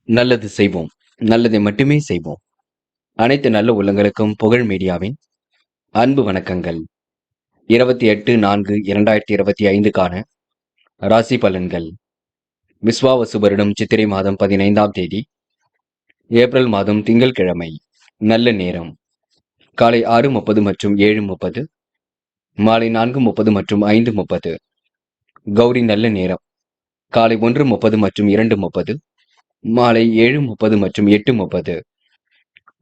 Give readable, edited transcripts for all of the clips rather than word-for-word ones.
நல்லது செய்வோம். நல்லதை மட்டுமே செய்வோம். அனைத்து நல்ல உள்ளங்களுக்கும் புகழ் மீடியாவின் அன்பு வணக்கங்கள். 28/4/2025க்கான ராசி பலன்கள். விஸ்வாவசு வருடம் சித்திரை மாதம் 15ஆம் தேதி, ஏப்ரல் மாதம் திங்கட்கிழமை. நல்ல நேரம் காலை 6:30 மற்றும் 7:30, மாலை 4:30 மற்றும் 5:30. கௌரி நல்ல நேரம் காலை 1:30 மற்றும் 2:30, மாலை 7:30 மற்றும் 8:30.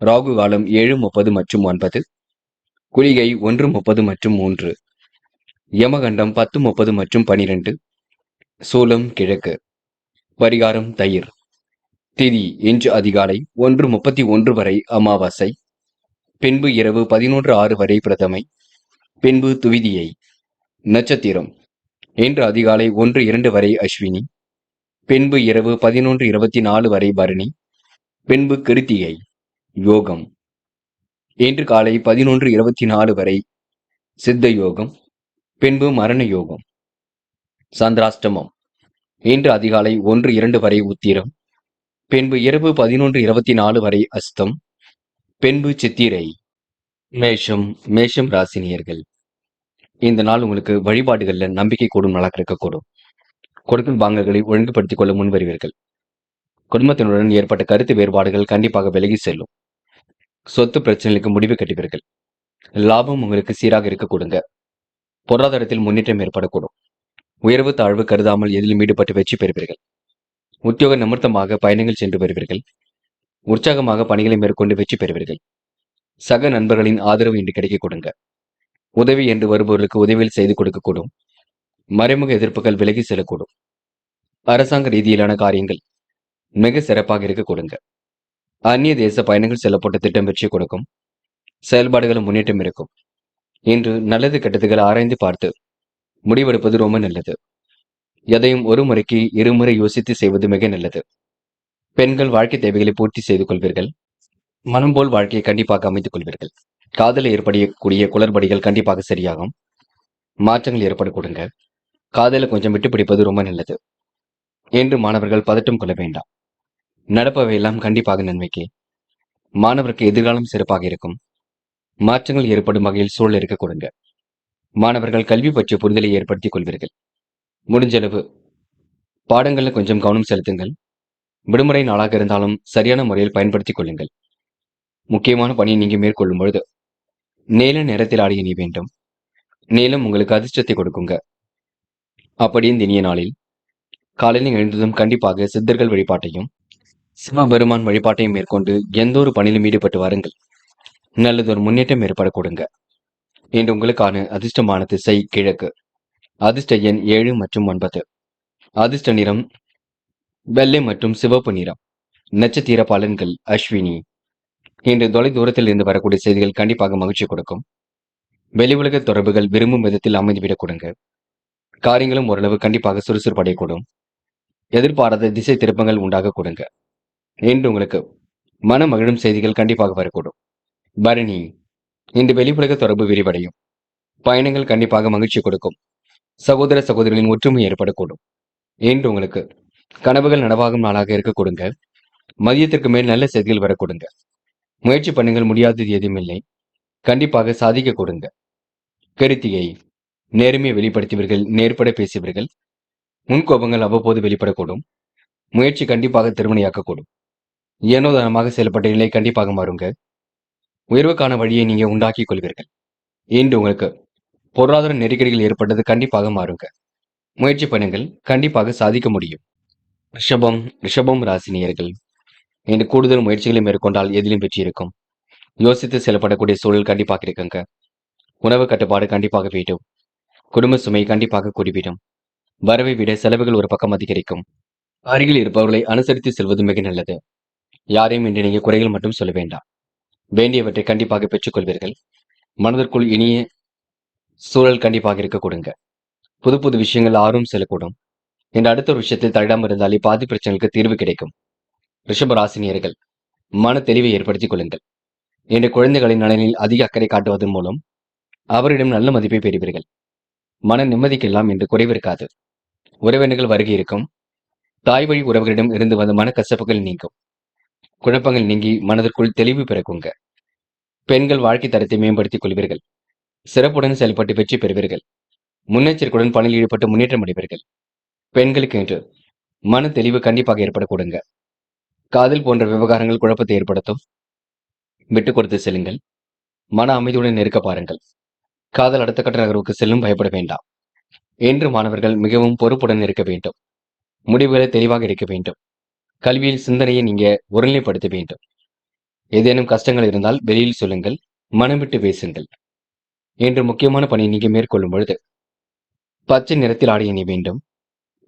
ராகு காலம் 7:30 மற்றும் 9, குளிகை 1:30 மற்றும் 3, யமகண்டம் 10:30 மற்றும் 12, சூலம் கிழக்கு. பரிகாரம் தயிர். திதி இன்று அதிகாலை 1:31 வரை அமாவாசை, பின்பு இரவு 11:06 வரை பிரதமை, பின்பு துவிதியை. நட்சத்திரம் இன்று அதிகாலை 1:02 வரை அஸ்வினி, பின்பு இரவு 11:24 வரை பரணி, பின்பு கிருத்திகை. யோகம் இன்று காலை 11:24 வரை சித்த யோகம், பின்பு மரண யோகம். சந்திராஷ்டமம் இன்று அதிகாலை 1:02 வரை உத்திரம், பின்பு இரவு 11:24 வரை அஸ்தம், பின்பு சித்திரை. மேஷம் ராசினியர்கள். இந்த நாள் உங்களுக்கு வழிபாடுகள்ல நம்பிக்கை கூடும் நாளாக இருக்கக்கூடும். கொடுக்கல் வாங்கல்களை ஒழுங்குபடுத்திக் கொள்ள முன்வருவீர்கள். குடும்பத்தினுடன் ஏற்பட்ட கருத்து வேறுபாடுகள் கண்டிப்பாக விலகி செல்லும். சொத்து பிரச்சனைகளுக்கு முடிவு கட்டுவீர்கள். லாபம் உங்களுக்கு சீராக இருக்க கொடுங்க. பொருளாதாரத்தில் முன்னேற்றம் ஏற்படக்கூடும். உயர்வு தாழ்வு கருதாமல் எதிலும் ஈடுபட்டு வெற்றி பெறுவீர்கள். உத்தியோக நிமித்தமாக பயணங்கள் சென்று வருவீர்கள். உற்சாகமாக பணிகளை மேற்கொண்டு வெற்றி பெறுவீர்கள். சக நண்பர்களின் ஆதரவு இன்று கிடைக்க கொடுங்க. உதவி என்று வருபவர்களுக்கு உதவியில் செய்து கொடுக்கக்கூடும். மறைமுக எதிர்ப்புகள் விலகி செல்லக்கூடும். அரசாங்க ரீதியிலான காரியங்கள் மிக சிறப்பாக இருக்க கொடுங்க. அந்நிய தேச பயணங்கள் செல்லப்பட்ட திட்டம் வெற்றி கொடுக்கும். செயல்பாடுகளும் முன்னேற்றம் இருக்கும். இன்று நல்லது கெட்டதுகளை ஆராய்ந்து பார்த்து முடிவெடுப்பது ரொம்ப நல்லது. எதையும் ஒரு முறைக்கு இருமுறை யோசித்து செய்வது மிக நல்லது. பெண்கள் வாழ்க்கை தேவைகளை பூர்த்தி செய்து கொள்வீர்கள். மனம் போல் வாழ்க்கையை கண்டிப்பாக அமைத்துக் கொள்வீர்கள். காதலில் ஏற்படக்கூடிய குளறுபடிகள் கண்டிப்பாக சரியாகும். மாற்றங்கள் ஏற்பட கொடுங்க. காதலை கொஞ்சம் விட்டு பிடிப்பது ரொம்ப நல்லது. என்று மாணவர்கள் பதட்டம் கொள்ள வேண்டாம். நடப்பவையெல்லாம் கண்டிப்பாக நன்மைக்கு. மாணவருக்கு எதிர்காலம் சிறப்பாக இருக்கும். மாற்றங்கள் ஏற்படும் வகையில் சூழல் இருக்க கொடுங்க. மாணவர்கள் கல்வி பற்றிய புரிதலை ஏற்படுத்திக் கொள்வீர்கள். முடிஞ்சளவு பாடங்கள்ல கொஞ்சம் கவனம் செலுத்துங்கள். விடுமுறை நாளாக இருந்தாலும் சரியான முறையில் பயன்படுத்திக் கொள்ளுங்கள். முக்கியமான பணியை நீங்க மேற்கொள்ளும் பொழுது நீல நிறத்தில் ஆடிய நீ வேண்டும். நீலம் உங்களுக்கு அதிர்ஷ்டத்தை கொடுக்குங்க. அப்படி இந்த இனிய நாளில் காலையில் எழுந்ததும் கண்டிப்பாக சித்தர்கள் வழிபாட்டையும் சிவபெருமான் வழிபாட்டையும் மேற்கொண்டு எந்த ஒரு பணியிலும் ஈடுபட்டு வாருங்கள். நல்லதொரு முன்னேற்றம் ஏற்பட கொடுங்க. இன்று உங்களுக்கான அதிர்ஷ்டமான திசை கிழக்கு. அதிர்ஷ்ட எண் 7 மற்றும் 9. அதிர்ஷ்ட நிறம் வெள்ளை மற்றும் சிவப்பு நிறம். நட்சத்திர பலன்கள் அஸ்வினி. இன்று தொலை தூரத்தில் இருந்து வரக்கூடிய செய்திகள் கண்டிப்பாக மகிழ்ச்சி கொடுக்கும். வெளி உலக தொடர்புகள் விரும்பும் விதத்தில் அமைந்துவிடக் கொடுங்க. காரியங்களும் ஓரளவு கண்டிப்பாக சுறுசுறுப்படையக்கூடும். எதிர்பாராத திசை திருப்பங்கள் உண்டாக கொடுங்க. இன்று உங்களுக்கு மன மகிழும் செய்திகள் கண்டிப்பாக வரக்கூடும். பரணி. இன்று வெளி உலக தொடர்பு விரிவடையும். பயணங்கள் கண்டிப்பாக மகிழ்ச்சி கொடுக்கும். சகோதர சகோதரிகளின் ஒற்றுமை ஏற்படக்கூடும். இன்று உங்களுக்கு கனவுகள் நனவாகும் நாளாக இருக்க கொடுங்க. மதியத்திற்கு மேல் நல்ல செய்திகள் வர கொடுங்க. முயற்சி பண்ணுங்கள், முடியாதது எதுவும் இல்லை. கண்டிப்பாக சாதிக்க கொடுங்க. கிருத்திகை. நேர்மையை வெளிப்படுத்துவீர்கள். நேர்பட பேசுவீர்கள். முன்கோபங்கள் அவ்வப்போது வெளிப்படக்கூடும். முயற்சி கண்டிப்பாக திருமணியாக்கக்கூடும். ஏனோதானமாக செயல்பட்ட நிலை கண்டிப்பாக மாறுங்க. உயர்வுக்கான வழியை நீங்க உண்டாக்கிக் கொள்வீர்கள். இன்று உங்களுக்கு பொருளாதார நெருக்கடிகள் ஏற்பட்டது கண்டிப்பாக மாறுங்க. முயற்சி பண்ணுங்கள், கண்டிப்பாக சாதிக்க முடியும். ரிஷபம் ராசினியர்கள். இன்று கூடுதல் முயற்சிகளை மேற்கொண்டால் எதிலும் வெற்றி இருக்கும். யோசித்து செயல்படக்கூடிய சூழல் கண்டிப்பாக இருக்குங்க. உணவு கட்டுப்பாடு கண்டிப்பாக வேண்டும். குடும்ப சுமை கண்டிப்பாக கூடிவிடும். வரவை விட செலவுகள் ஒரு பக்கம் அதிகரிக்கும். அருகில் இருப்பவர்களை அனுசரித்து செல்வது மிக நல்லது. யாரையும் இன்று நீங்க குறைகள் மட்டும் சொல்ல வேண்டாம். வேண்டியவற்றை கண்டிப்பாக பெற்றுக்கொள்வீர்கள். மனதிற்குள் இனிய சூழல் கண்டிப்பாக இருக்க கொடுங்க. புது புது விஷயங்கள் ஆர்வம் செல்லக்கூடும். இந்த அடுத்த ஒரு விஷயத்தில் தலையிடாமல் இருந்தாலே பாதி பிரச்சனைகளுக்கு தீர்வு கிடைக்கும். ரிஷபராசினியர்கள் மன தெளிவை ஏற்படுத்திக் கொள்ளுங்கள். இன்று குழந்தைகளின் நலனில் அதிக அக்கறை காட்டுவதன் மூலம் அவரிடம் நல்ல மதிப்பை பெறுவீர்கள். மன நிம்மதிக்கெல்லாம் இன்று குறைவு இருக்காது. உறவினர்கள் வருகை இருக்கும். தாய் வழி உறவுகளிடம் இருந்து வந்த மனக்கசப்புகள் நீங்கும். குழப்பங்கள் நீங்கி மனதிற்குள் தெளிவு பிறக்குங்க. பெண்கள் வாழ்க்கை தரத்தை மேம்படுத்திக் கொள்வீர்கள். சிறப்புடன் செயல்பட்டு வெற்றி பெறுவீர்கள். முன்னெச்சரிக்கையுடன் பணியில் ஈடுபட்டு முன்னேற்றம் அடைவீர்கள். பெண்களுக்கு என்று மன தெளிவு கண்டிப்பாக ஏற்படக்கூடுங்க. காதல் போன்ற விவகாரங்கள் குழப்பத்தை ஏற்படுத்தும். விட்டுக் கொடுத்து செல்லுங்கள். மன அமைதியுடன் இருக்க பாருங்கள். காதல் அடுத்த கட்ட நகர்வுக்கு செல்லும் பயப்பட வேண்டாம். என்று மாணவர்கள் மிகவும் பொறுப்புடன் இருக்க வேண்டும். முடிவுகளை தெளிவாக எடுக்க வேண்டும். கல்வியில் சிந்தனையை நீங்க ஒருநிலைப்படுத்த வேண்டும். ஏதேனும் கஷ்டங்கள் இருந்தால் வெளியில் சொல்லுங்கள். மனம் விட்டு பேசுங்கள். என்று முக்கியமான பணியை நீங்க மேற்கொள்ளும் பொழுது பச்சை நிறத்தில் ஆடை அணிய வேண்டும்.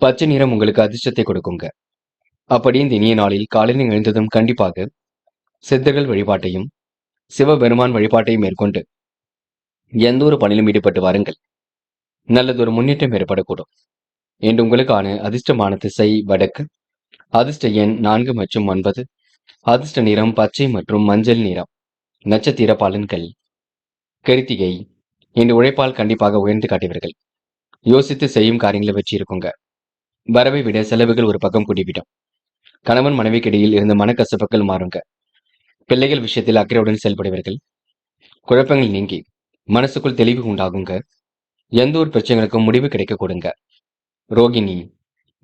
பச்சை நிறம் உங்களுக்கு அதிர்ஷ்டத்தை கொடுக்குங்க. அப்படி இந்த இனிய நாளில் காலையில் எழுந்ததும் கண்டிப்பாக சித்தர்கள் வழிபாட்டையும் சிவபெருமான் வழிபாட்டையும் மேற்கொண்டு எந்த ஒரு பணியிலும் ஈடுபட்டு வாருங்கள். நல்லதொரு முன்னேற்றம் ஏற்படக்கூடும். என்று உங்களுக்கான அதிர்ஷ்டமான திசை வடக்கு. அதிர்ஷ்ட எண் 4 மற்றும் 9. அதிர்ஷ்ட நிறம் பச்சை மற்றும் மஞ்சள் நிறம். நட்சத்திர பலன்கள். கிருத்திகை. இன்று உழைப்பால் கண்டிப்பாக உயர்ந்து காட்டுவீர்கள். யோசித்து செய்யும் காரியங்களை வெற்றி இருக்குங்க. வரவை விட செலவுகள் ஒரு பக்கம் கூடிவிடும். கணவன் மனைவிக்கு இடையில் இருந்த மனக்கசப்புகள் மாறுங்க. பிள்ளைகள் விஷயத்தில் அக்கறையுடன் செயல்படுவீர்கள். குழப்பங்கள் நீங்கி மனசுக்குள் தெளிவு உண்டாகுங்க. எந்த ஒரு பிரச்சனைகளுக்கும் முடிவு கிடைக்க கொடுங்க. ரோகிணி.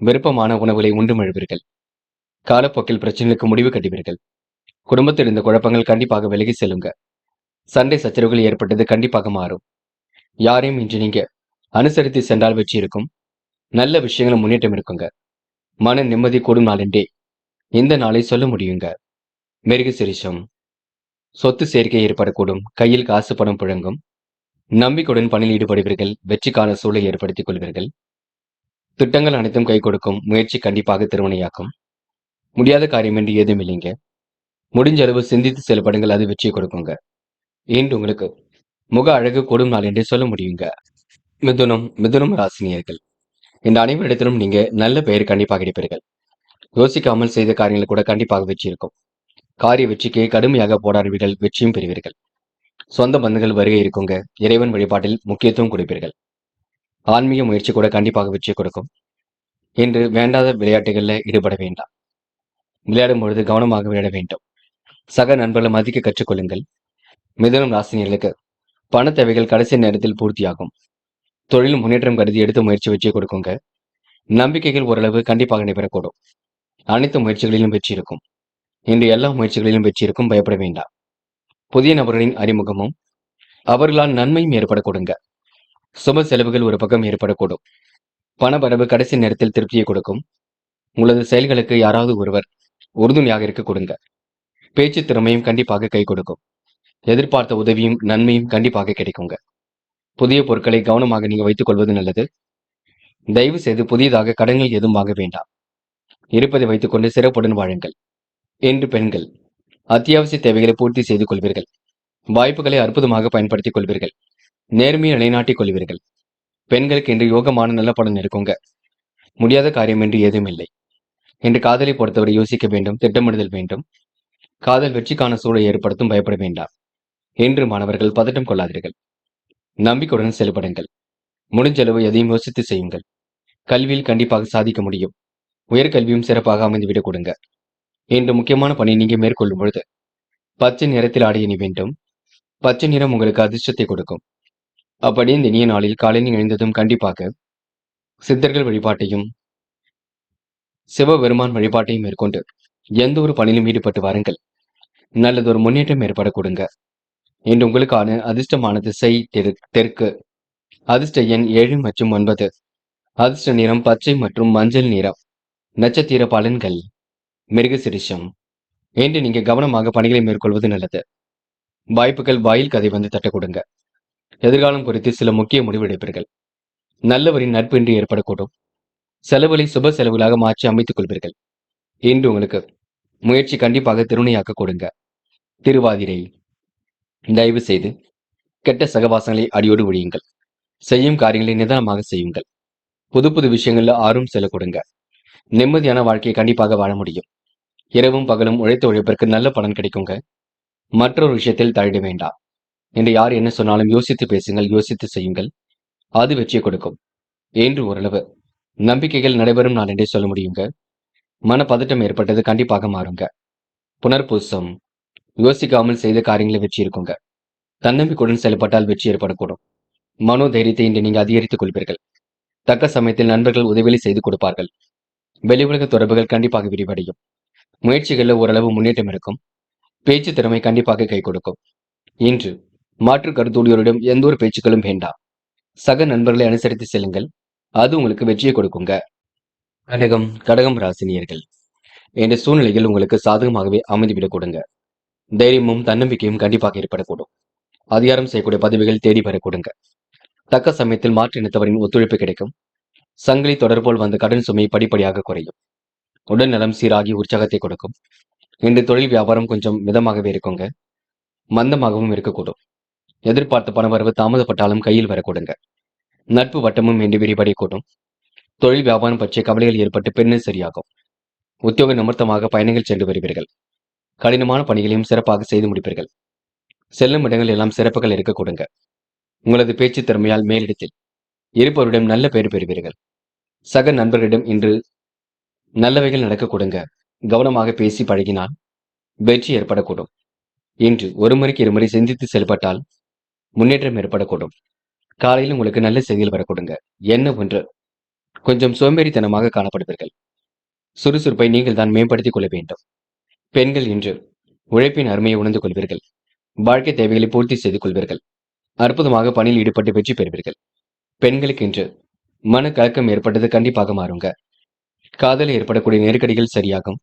விருப்பமான உணவுகளை உண்டு மழுவீர்கள். காலப்போக்கில் பிரச்சனைகளுக்கு முடிவு கட்டுவீர்கள். குடும்பத்தில் இருந்த குழப்பங்கள் கண்டிப்பாக விலகி செல்லுங்க. சண்டை சச்சரவுகள் ஏற்பட்டது கண்டிப்பாக மாறும். யாரையும் இன்று நீங்க அனுசரித்து சென்றால் வெற்றி இருக்கும். நல்ல விஷயங்களும் முன்னேற்றம் இருக்குங்க. மன நிம்மதி கூடும் நாள் என்றே இந்த நாளை சொல்ல முடியுங்க. மிருக சிரிஷம். சொத்து சேர்க்கை ஏற்படக்கூடும். கையில் காசு பணம் புழங்கும். நம்பிக்கையுடன் பணியில் ஈடுபடுவீர்கள். வெற்றிக்கான சூழலை ஏற்படுத்திக் கொள்வீர்கள். திட்டங்கள் அனைத்தும் கை கொடுக்கும். முயற்சி கண்டிப்பாக திருமணையாக்கும். முடியாத காரியம் என்று ஏதும் இல்லைங்க. முடிஞ்ச அளவு சிந்தித்து செயல்படுங்கள். அது வெற்றியை கொடுக்குங்க. இன்று உங்களுக்கு முக அழகு கூடும் நாள் என்றே சொல்ல முடியுங்க. மிதுனம் ராசினியர்கள். இந்த அனைவரிடத்திலும் நீங்க நல்ல பெயர் கண்டிப்பாக எடுப்பீர்கள். யோசிக்காமல் செய்த காரியங்கள் கூட கண்டிப்பாக வெற்றி இருக்கும். காரிய வெற்றிக்கு கடுமையாக போராடுவீர்கள். வெற்றியும் பெறுவீர்கள். சொந்த பந்துகள் வருகை இருக்குங்க. இறைவன் வழிபாட்டில் முக்கியத்துவம் கொடுப்பீர்கள். ஆன்மீக முயற்சி கூட கண்டிப்பாக வெற்றி கொடுக்கும். இன்று வேண்டாத விளையாட்டுகள்ல ஈடுபட வேண்டாம். விளையாடும் பொழுது கவனமாக விளையாட வேண்டும். சக நண்பர்களை மதிக்க கற்றுக்கொள்ளுங்கள். மிதுனம் ராசினியர்களுக்கு பண தேவைகள் கடைசி நேரத்தில் பூர்த்தியாகும். தொழில் முன்னேற்றம் கருதி எடுத்த முயற்சி வெற்றியை கொடுக்குங்க. நம்பிக்கைகள் ஓரளவு கண்டிப்பாக நடைபெறக்கூடும். அனைத்து முயற்சிகளிலும் வெற்றி இருக்கும். இன்று எல்லா முயற்சிகளிலும் வெற்றி இருக்கும். பயப்பட வேண்டாம். புதிய நபர்களின் அறிமுகமும் அவர்களால் நன்மையும் ஏற்பட கொடுங்க. சுப செலவுகள் ஒரு பக்கம் ஏற்படக்கூடும். பணவரவு கடைசி நேரத்தில் திருப்தியை கொடுக்கும். உங்களது செயல்களுக்கு யாராவது ஒருவர் உறுதுணையாக இருக்க கொடுங்க. பேச்சு திறமையும் கண்டிப்பாக கை கொடுக்கும். எதிர்பார்த்த உதவியும் நன்மையும் கண்டிப்பாக கிடைக்குங்க. புதிய பொருட்களை கவனமாக நீங்க வைத்துக் கொள்வது நல்லது. தயவு செய்து புதியதாக கடன்கள் எதுவும் வாங்க வேண்டாம். இருப்பதை வைத்துக் கொண்டு சிறப்புடன் வாழுங்கள். என்று பெண்கள் அத்தியாவசிய தேவைகளை பூர்த்தி செய்து கொள்வீர்கள். வாய்ப்புகளை அற்புதமாக பயன்படுத்திக் கொள்வீர்கள். நேர்மையை நிலைநாட்டிக் கொள்வீர்கள். பெண்களுக்கு இன்று யோகமான நல்ல பலன் இருக்குங்க. முடியாத காரியம் என்று ஏதும் இல்லை. இன்று காதலை பொறுத்தவரை யோசிக்க வேண்டும். திட்டமிடுதல் வேண்டும். காதல் வெற்றிக்கான சூழலை ஏற்படுத்தும். பயப்பட வேண்டாம். என்று மாணவர்கள் பதட்டம் கொள்ளாதீர்கள். நம்பிக்கையுடன் செயல்படுங்கள். முடிஞ்சளவு எதையும் யோசித்து செய்யுங்கள். கல்வியில் கண்டிப்பாக சாதிக்க முடியும். உயர்கல்வியும் சிறப்பாக அமைந்துவிடக் கொடுங்க. இன்று முக்கியமான பணி நீங்க மேற்கொள்ளும் பொழுது பச்சை நிறத்தில் ஆடை அணி வேண்டும். பச்சை நிறம் உங்களுக்கு அதிர்ஷ்டத்தை கொடுக்கும். அப்படி இந்த இனிய நாளில் காலையில் எழுந்ததும் கண்டிப்பாக சித்தர்கள் வழிபாட்டையும் சிவபெருமான் வழிபாட்டையும் மேற்கொண்டு எந்த ஒரு பணியிலும் ஈடுபட்டு வாருங்கள். நல்லதொரு முன்னேற்றம் ஏற்பட கொடுங்க. இன்று உங்களுக்கான அதிர்ஷ்டமான திசை தெற்கு. அதிர்ஷ்ட எண் 7 மற்றும் 9. அதிர்ஷ்ட நிறம் பச்சை மற்றும் மஞ்சள் நிறம். நட்சத்திர பலன்கள். மிருக சிரிஷம். இன்று நீங்க கவனமாக பணிகளை மேற்கொள்வது நல்லது. வாய்ப்புகள் வாயில் கதை வந்து தட்ட கொடுங்க. எதிர்காலம் குறித்து சில முக்கிய முடிவு எடுப்பீர்கள். நல்லவரின் நட்பு இன்று ஏற்படக்கூடும். செலவுகளை சுப செலவுகளாக மாற்றி அமைத்துக் கொள்வீர்கள். இன்று உங்களுக்கு முயற்சி கண்டிப்பாக திருணையாக்க கொடுங்க. திருவாதிரை. தயவு செய்து கெட்ட சகவாசங்களை அடியோடு ஒழியுங்கள். செய்யும் காரியங்களை நிதானமாக செய்யுங்கள். புது புது விஷயங்கள்ல ஆர்வம் செல்ல கொடுங்க. நிம்மதியான வாழ்க்கையை கண்டிப்பாக வாழ முடியும். இரவும் பகலும் உழைத்த உழைப்பிற்கு நல்ல பலன் கிடைக்குங்க. மற்றொரு விஷயத்தில் தலையிட வேண்டாம். என்று யார் என்ன சொன்னாலும் யோசித்து பேசுங்கள். யோசித்து செய்யுங்கள். அது வெற்றியை கொடுக்கும். என்று ஓரளவு நம்பிக்கைகள் நடைபெறும் நான் என்றே சொல்ல முடியுங்க. மனப்பதட்டம் ஏற்பட்டது கண்டிப்பாக மாறுங்க. புனர்பூசம் யோசிக்காமல் செய்த காரியங்களை வெற்றி இருக்குங்க. தன்னம்பிக்கையுடன் செயல்பட்டால் வெற்றி ஏற்படக்கூடும். மனோ தைரியத்தை இன்று நீங்க அதிகரித்துக் கொள்வீர்கள். தக்க சமயத்தில் நண்பர்கள் உதவிகளை செய்து கொடுப்பார்கள். வெளி உலக தொடர்புகள் கண்டிப்பாக விரிவடையும். முயற்சிகளில் ஓரளவு முன்னேற்றம் இருக்கும். பேச்சு திறமை கண்டிப்பாக கை கொடுக்கும். இன்று மாற்று கருத்துடையோரிடம் எந்த ஒரு பேச்சுக்களும் வேண்டாம். சக நண்பர்களை அனுசரித்து செல்லுங்கள். அது உங்களுக்கு வெற்றியை கொடுக்குங்க. கடகம் ராசினியர்கள் என்ற சூழ்நிலையில் உங்களுக்கு சாதகமாகவே அமைந்துவிடக் கொடுங்க. தைரியமும் தன்னம்பிக்கையும் கண்டிப்பாக ஏற்படக்கூடும். அதிகாரம் செய்யக்கூடிய பதவிகள் தேடி வரக்கூடுங்க. தக்க சமயத்தில் மாற்று இனத்தவரின் ஒத்துழைப்பு கிடைக்கும். சங்கிலி தொடர் போல் வந்த கடன் சுமை படிப்படியாக குறையும். உடல் நலம் சீராகி உற்சாகத்தை கொடுக்கும். இன்று தொழில் வியாபாரம் கொஞ்சம் மிதமாகவே இருக்குங்க. மந்தமாகவும் இருக்கக்கூடும். எதிர்பார்த்த பணவரவு தாமதப்பட்டாலும் கையில் வரக்கூடுங்க. நட்பு வட்டமும் இன்று விரிவடையக்கூடும். தொழில் வியாபாரம் பற்றிய கவலைகள் ஏற்பட்டு பின்னர் சரியாகும். உத்தியோக நிமித்தமாக பயணங்கள் சென்று வருவீர்கள். கடினமான பணிகளையும் சிறப்பாக செய்து முடிப்பீர்கள். செல்லும் இடங்கள் எல்லாம் சிறப்புகள் இருக்க கொடுங்க. உங்களது பேச்சு திறமையால் மேலிடத்தில் இருப்பவரிடம் நல்ல பெயர் பெறுவீர்கள். சக நண்பர்களிடம் இன்று நல்லவைகள் நடக்க கொடுங்க. கவனமாக பேசி பழகினால் வெற்றி ஏற்படக்கூடும். இன்று ஒரு முறைக்கு இருமுறை சிந்தித்து செயல்பட்டால் முன்னேற்றம் ஏற்படக்கூடும். காலையில் உங்களுக்கு நல்ல செய்திகள் வரக்கூடுங்க. என்ன ஒன்று கொஞ்சம் சோம்பேறித்தனமாக காணப்படுவீர்கள். சுறுசுறுப்பை நீங்கள் தான் மேம்படுத்திக் கொள்ள வேண்டும். பெண்கள் இன்று உழைப்பின் அருமையை உணர்ந்து கொள்வீர்கள். வாழ்க்கை தேவைகளை பூர்த்தி செய்து கொள்வீர்கள். அற்புதமாக பணியில் ஈடுபட்டு வெற்றி பெறுவீர்கள். பெண்களுக்கு இன்று மன கலக்கம் ஏற்பட்டது கண்டிப்பாக மாறுங்க. காதலில் ஏற்படக்கூடிய நெருக்கடிகள் சரியாகும்.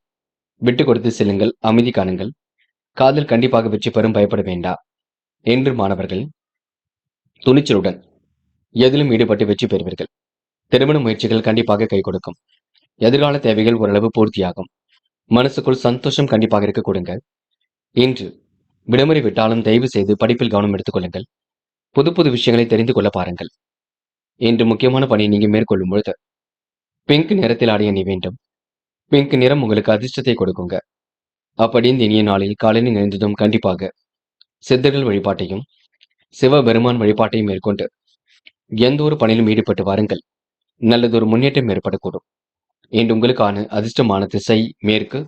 விட்டு கொடுத்து செல்லுங்கள். அமைதி காணுங்கள். காதல் கண்டிப்பாக வெற்றி பெறும். பயப்பட வேண்டாம். என்று மாணவர்கள் துணிச்சலுடன் எதிலும் ஈடுபட்டு வெற்றி பெறுவீர்கள். திருமண முயற்சிகள் கண்டிப்பாக கை கொடுக்கும். எதிர்கால தேவைகள் ஓரளவு பூர்த்தியாகும். மனசுக்குள் சந்தோஷம் கண்டிப்பாக இருக்க கொடுங்க. இன்று விடுமுறை விட்டாலும் தயவு செய்து படிப்பில் கவனம் எடுத்துக் கொள்ளுங்கள். புது புது விஷயங்களை தெரிந்து கொள்ள பாருங்கள். இன்று முக்கியமான பணியை நீங்க மேற்கொள்ளும் பொழுது பிங்க் நிறத்தில் ஆடைய நீ வேண்டும். பிங்க் நிறம் உங்களுக்கு அதிர்ஷ்டத்தை கொடுக்குங்க. அப்படி இந்த இனிய நாளில் காலையில் நிறைந்ததும் கண்டிப்பாக சித்தர்கள் வழிபாட்டையும் சிவபெருமான் வழிபாட்டையும் மேற்கொண்டு எந்த ஒரு பணியிலும் ஈடுபட்டு வாருங்கள். நல்லதொரு முன்னேற்றம் ஏற்படக்கூடும். இன்று உங்களுக்கான அதிர்ஷ்டமான திசை மேற்கு.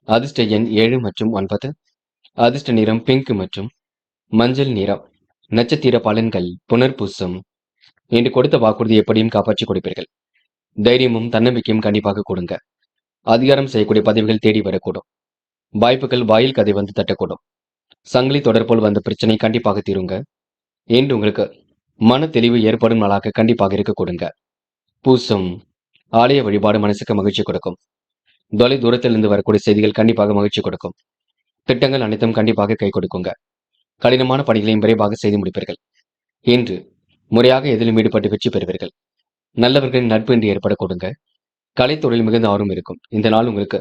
அதிர்ஷ்ட எண் 7 மற்றும் 9. அதிர்ஷ்ட நிறம் பிங்க் மற்றும் மஞ்சள் நிறம். நட்சத்திர பலன்கள் புனர்பூசம். இன்று கொடுத்த வாக்குறுதி எப்படியும் காப்பாற்றி கொடுப்பீர்கள். தைரியமும் தன்னம்பிக்கையும் கண்டிப்பாக கொடுங்க. அதிகாரம் செய்யக்கூடிய பதவிகள் தேடி வரக்கூடும். வாய்ப்புகள் வாயில் கதை வந்து தட்டக்கூடும். சங்கிலி தொடர்போல் வந்த பிரச்சனை கண்டிப்பாக தீருங்க. இன்று உங்களுக்கு மன தெளிவு ஏற்படும் நாளாக கண்டிப்பாக இருக்க கொடுங்க. பூசம் ஆலய வழிபாடு மனசுக்கு மகிழ்ச்சி கொடுக்கும். தொலை தூரத்திலிருந்து வரக்கூடிய செய்திகள் கண்டிப்பாக மகிழ்ச்சி கொடுக்கும். திட்டங்கள் அனைத்தும் கண்டிப்பாக கை கொடுக்குங்க. கடினமான பணிகளையும் விரைவாக செய்து முடிப்பீர்கள். இன்று முறையாக எதிலும் ஈடுபட்டு வெற்றி பெறுவீர்கள். நல்லவர்களின் நட்பு என்று ஏற்பட கொடுங்க. கலைத்தொழில் மிகுந்த ஆர்வம் இருக்கும். இந்த நாள் உங்களுக்கு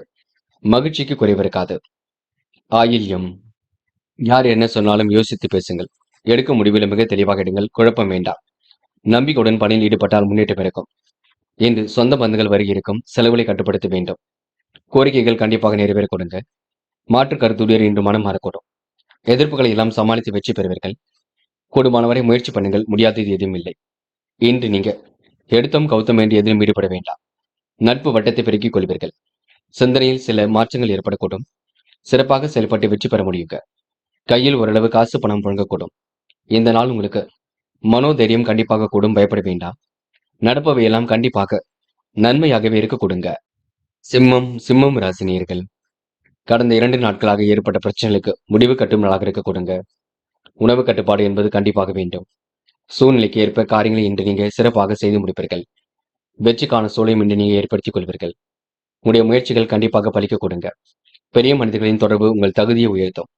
மகிழ்ச்சிக்கு குறைவிருக்காது. ஆயில்யம் யார் என்ன சொன்னாலும் யோசித்து பேசுங்கள். எடுக்கும் முடிவில் மிக தெளிவாக எடுங்கள். குழப்பம் வேண்டாம். நம்பிக்கையுடன் பணியில் ஈடுபட்டால் முன்னேற்றம் இருக்கும். இன்று சொந்த பந்துகள் வரி இருக்கும். செலவுகளை கட்டுப்படுத்த வேண்டும். கோரிக்கைகள் கண்டிப்பாக நிறைவேற கொடுங்க. மாற்று கருத்துடையர் இன்று மனம் மாறக்கூடும். எதிர்ப்புகளை எல்லாம் சமாளித்து வெற்றி பெறுவீர்கள். கூடுமானவரை முயற்சி பண்ணுங்கள். முடியாதது எதுவும் இல்லை. இன்று நீங்க எடுத்தம் கௌத்தம் என்று எதிலும் ஈடுபட வேண்டாம். நட்பு வட்டத்தை பெருக்கிக் கொள்வீர்கள். சிந்தனையில் சில மாற்றங்கள் ஏற்படக்கூடும். சிறப்பாக செயல்பட்டு வெற்றி பெற முடியுங்க. கையில் ஓரளவு காசு பணம் புழங்கக்கூடும். இந்த நாள் உங்களுக்கு மனோதைரியம் கண்டிப்பாக கூடும். பயப்பட வேண்டாம். நடப்பவையெல்லாம் கண்டிப்பாக நன்மையாகவே இருக்க கொடுங்க. சிம்மம் ராசினியர்கள் கடந்த 2 நாட்களாக ஏற்பட்ட பிரச்சனைகளுக்கு முடிவு கட்டும் நாளாக இருக்க கொடுங்க. உணவு கட்டுப்பாடு என்பது கண்டிப்பாக வேண்டும். சூழ்நிலைக்கு ஏற்ப காரியங்களை இன்று நீங்க சிறப்பாக செய்து முடிப்பீர்கள். வெற்றிக்கான சூழலையும் இன்று நீங்க ஏற்படுத்திக் கொள்வீர்கள். உங்களுடைய முயற்சிகள் கண்டிப்பாக பலிக்க கொடுங்க. பெரிய மனிதர்களின் தொடர்பு உங்கள் தகுதியை உயர்த்தும்.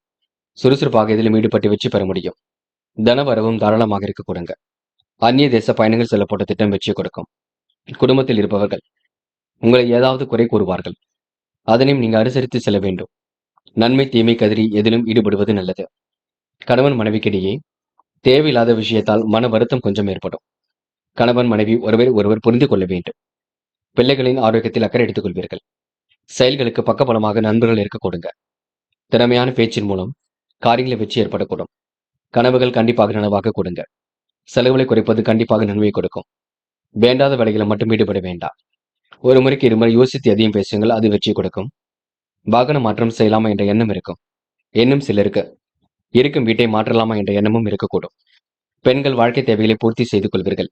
சுறுசுறுப்பாக இதிலும் ஈடுபட்டு வெற்றி பெற முடியும். தனவரவும் தாராளமாக இருக்க கொடுங்க. அந்நிய தேச பயணங்கள் செல்லப்பட்ட திட்டம் வெற்றியை கொடுக்கும். குடும்பத்தில் இருப்பவர்கள் உங்களை ஏதாவது குறை கூறுவார்கள். அதனையும் நீங்க அனுசரித்து செல்ல வேண்டும். நன்மை தீமை கதிரி எதிலும் ஈடுபடுவது நல்லது. கணவன் மனைவிக்கிடையே தேவையில்லாத விஷயத்தால் மன வருத்தம் கொஞ்சம் ஏற்படும். கணவன் மனைவி ஒருவர் புரிந்து கொள்ள வேண்டும். பிள்ளைகளின் ஆரோக்கியத்தில் அக்கறை எடுத்துக் கொள்வீர்கள். செயல்களுக்கு பக்கபலமாக நண்பர்கள் இருக்க கொடுங்க. திறமையான பேச்சின் மூலம் காரியங்களை வெற்றி ஏற்படக்கூடும். கனவுகள் கண்டிப்பாக நனவாக கொடுங்க. செலவுகளை குறைப்பது கண்டிப்பாக நன்மையை கொடுக்கும். வேண்டாத வேலைகளை மட்டும் ஈடுபட வேண்டாம். ஒரு முறைக்கு இருமுறை யோசித்து எதையும் பேசுங்கள், அது வெற்றி கொடுக்கும். வாகன மாற்றம் செய்யலாமா என்ற எண்ணம் இருக்கும். இன்னும் சிலருக்கு இருக்கும் வீட்டை மாற்றலாமா என்ற எண்ணமும் இருக்கக்கூடும். பெண்கள் வாழ்க்கை தேவைகளை பூர்த்தி செய்து கொள்வீர்கள்.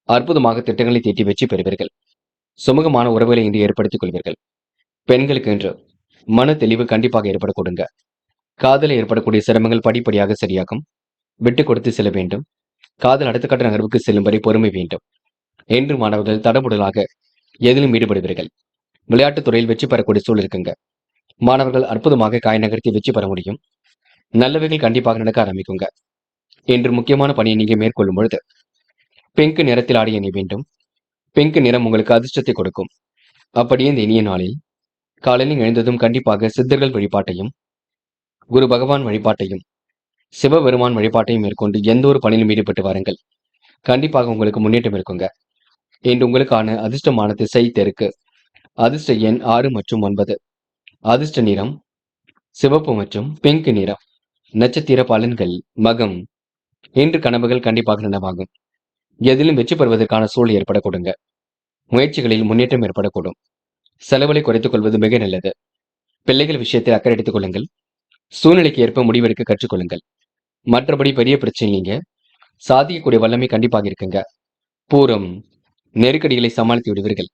அற்புதமாக திட்டங்களை தீட்டி வெற்றி பெறுவீர்கள். சுமூகமான உறவுகளை இன்று ஏற்படுத்திக் கொள்வீர்கள். பெண்களுக்கு இன்று மன தெளிவு கண்டிப்பாக ஏற்பட கொடுங்க. காதலில் ஏற்படக்கூடிய சிரமங்கள் படிப்படியாக சரியாகும். விட்டு கொடுத்து செல்ல வேண்டும். காதல் அடுத்த கட்ட நகர்வுக்கு செல்லும் வரை பொறுமை வேண்டும். என்று மாணவர்கள் தடபுடலாக எதிலும் ஈடுபடுவீர்கள். விளையாட்டுத் துறையில் வெற்றி பெறக்கூடிய சூழல் இருக்குங்க. மாணவர்கள் அற்புதமாக காய் நகர்த்தி வெற்றி பெற முடியும். நல்லவைகள் கண்டிப்பாக நடக்க ஆரம்பிக்குங்க. இன்று முக்கியமான பணியை நீங்க மேற்கொள்ளும் பொழுது பிங்க் நிறத்தில் ஆடை அணிய வேண்டும். பிங்க் நிறம் உங்களுக்கு அதிர்ஷ்டத்தை கொடுக்கும். அப்படியே இந்த இனிய நாளில் காலையில் எழுந்ததும் கண்டிப்பாக சித்தர்கள் வழிபாட்டையும், குரு பகவான் வழிபாட்டையும், சிவபெருமான் வழிபாட்டையும் மேற்கொண்டு எந்த ஒரு பணியிலும் ஈடுபட்டு வாருங்கள். கண்டிப்பாக உங்களுக்கு முன்னேற்றம் இருக்குங்க. இன்று உங்களுக்கான அதிர்ஷ்டமான திசை தெற்கு. அதிர்ஷ்ட எண் 6 மற்றும் 9. அதிர்ஷ்ட நிறம் சிவப்பு மற்றும் பிங்க் நிறம். நட்சத்திர பலன்கள் மகம். இன்று கனவுகள் கண்டிப்பாக நனவாகும். எதிலும் வெற்றி பெறுவதற்கான சூழல் ஏற்பட கொடுங்க. முயற்சிகளில் முன்னேற்றம் ஏற்படக்கூடும். செலவுகளை குறைத்துக் கொள்வது மிக நல்லது. பிள்ளைகள் விஷயத்தில் அக்கறை எடுத்துக் கொள்ளுங்கள். சூழ்நிலைக்கு ஏற்ப முடிவெடுக்க கற்றுக்கொள்ளுங்கள். மற்றபடி பெரிய பிரச்சனை நீங்க சாதிக்கக்கூடிய வல்லமை கண்டிப்பாக இருக்குங்க. பூரம் நெருக்கடிகளை சமாளித்து விடுவீர்கள்.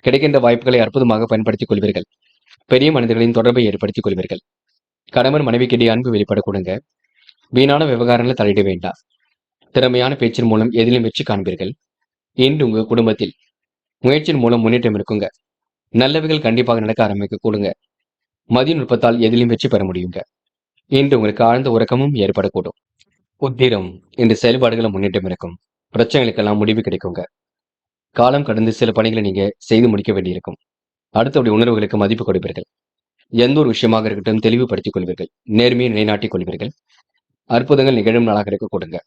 கிடைக்கின்ற வாய்ப்புகளை அற்புதமாக பயன்படுத்திக் கொள்வீர்கள். பெரிய மனிதர்களின் தொடர்பை ஏற்படுத்திக் கொள்வீர்கள். கணவன் மனைவிக்கிடையே அன்பு வெளிப்பட கொடுங்க. வீணான விவகாரங்களை தலையிட வேண்டாம். திறமையான பேச்சின் மூலம் எதிலும் வெற்றி காண்பீர்கள். இன்று உங்க குடும்பத்தில் முயற்சியின் மூலம் முன்னேற்றம் இருக்குங்க. நல்லவைகள் கண்டிப்பாக நடக்க ஆரம்பிக்க கொடுங்க. மதிய நுட்பத்தால் எதிலும் வெற்றி பெற முடியுங்க. இன்று உங்களுக்கு ஆழ்ந்த உறக்கமும் ஏற்படக்கூடும். உத்திரம் இந்த செயல்பாடுகளை முன்னேற்றம் இருக்கும். பிரச்சனைகளுக்கெல்லாம் முடிவு கிடைக்குங்க. காலம் கடந்து சில பணிகளை நீங்க செய்து முடிக்க வேண்டியிருக்கும். அடுத்தபடி உணர்வுகளுக்கு மதிப்பு கொடுப்பீர்கள். எந்த ஒரு விஷயமாக இருக்கட்டும் தெளிவுபடுத்திக் கொள்வீர்கள். நேர்மையை நிலைநாட்டிக் கொள்வீர்கள். அற்புதங்கள் நிகழும் நாளாக இருக்க கொடுங்க.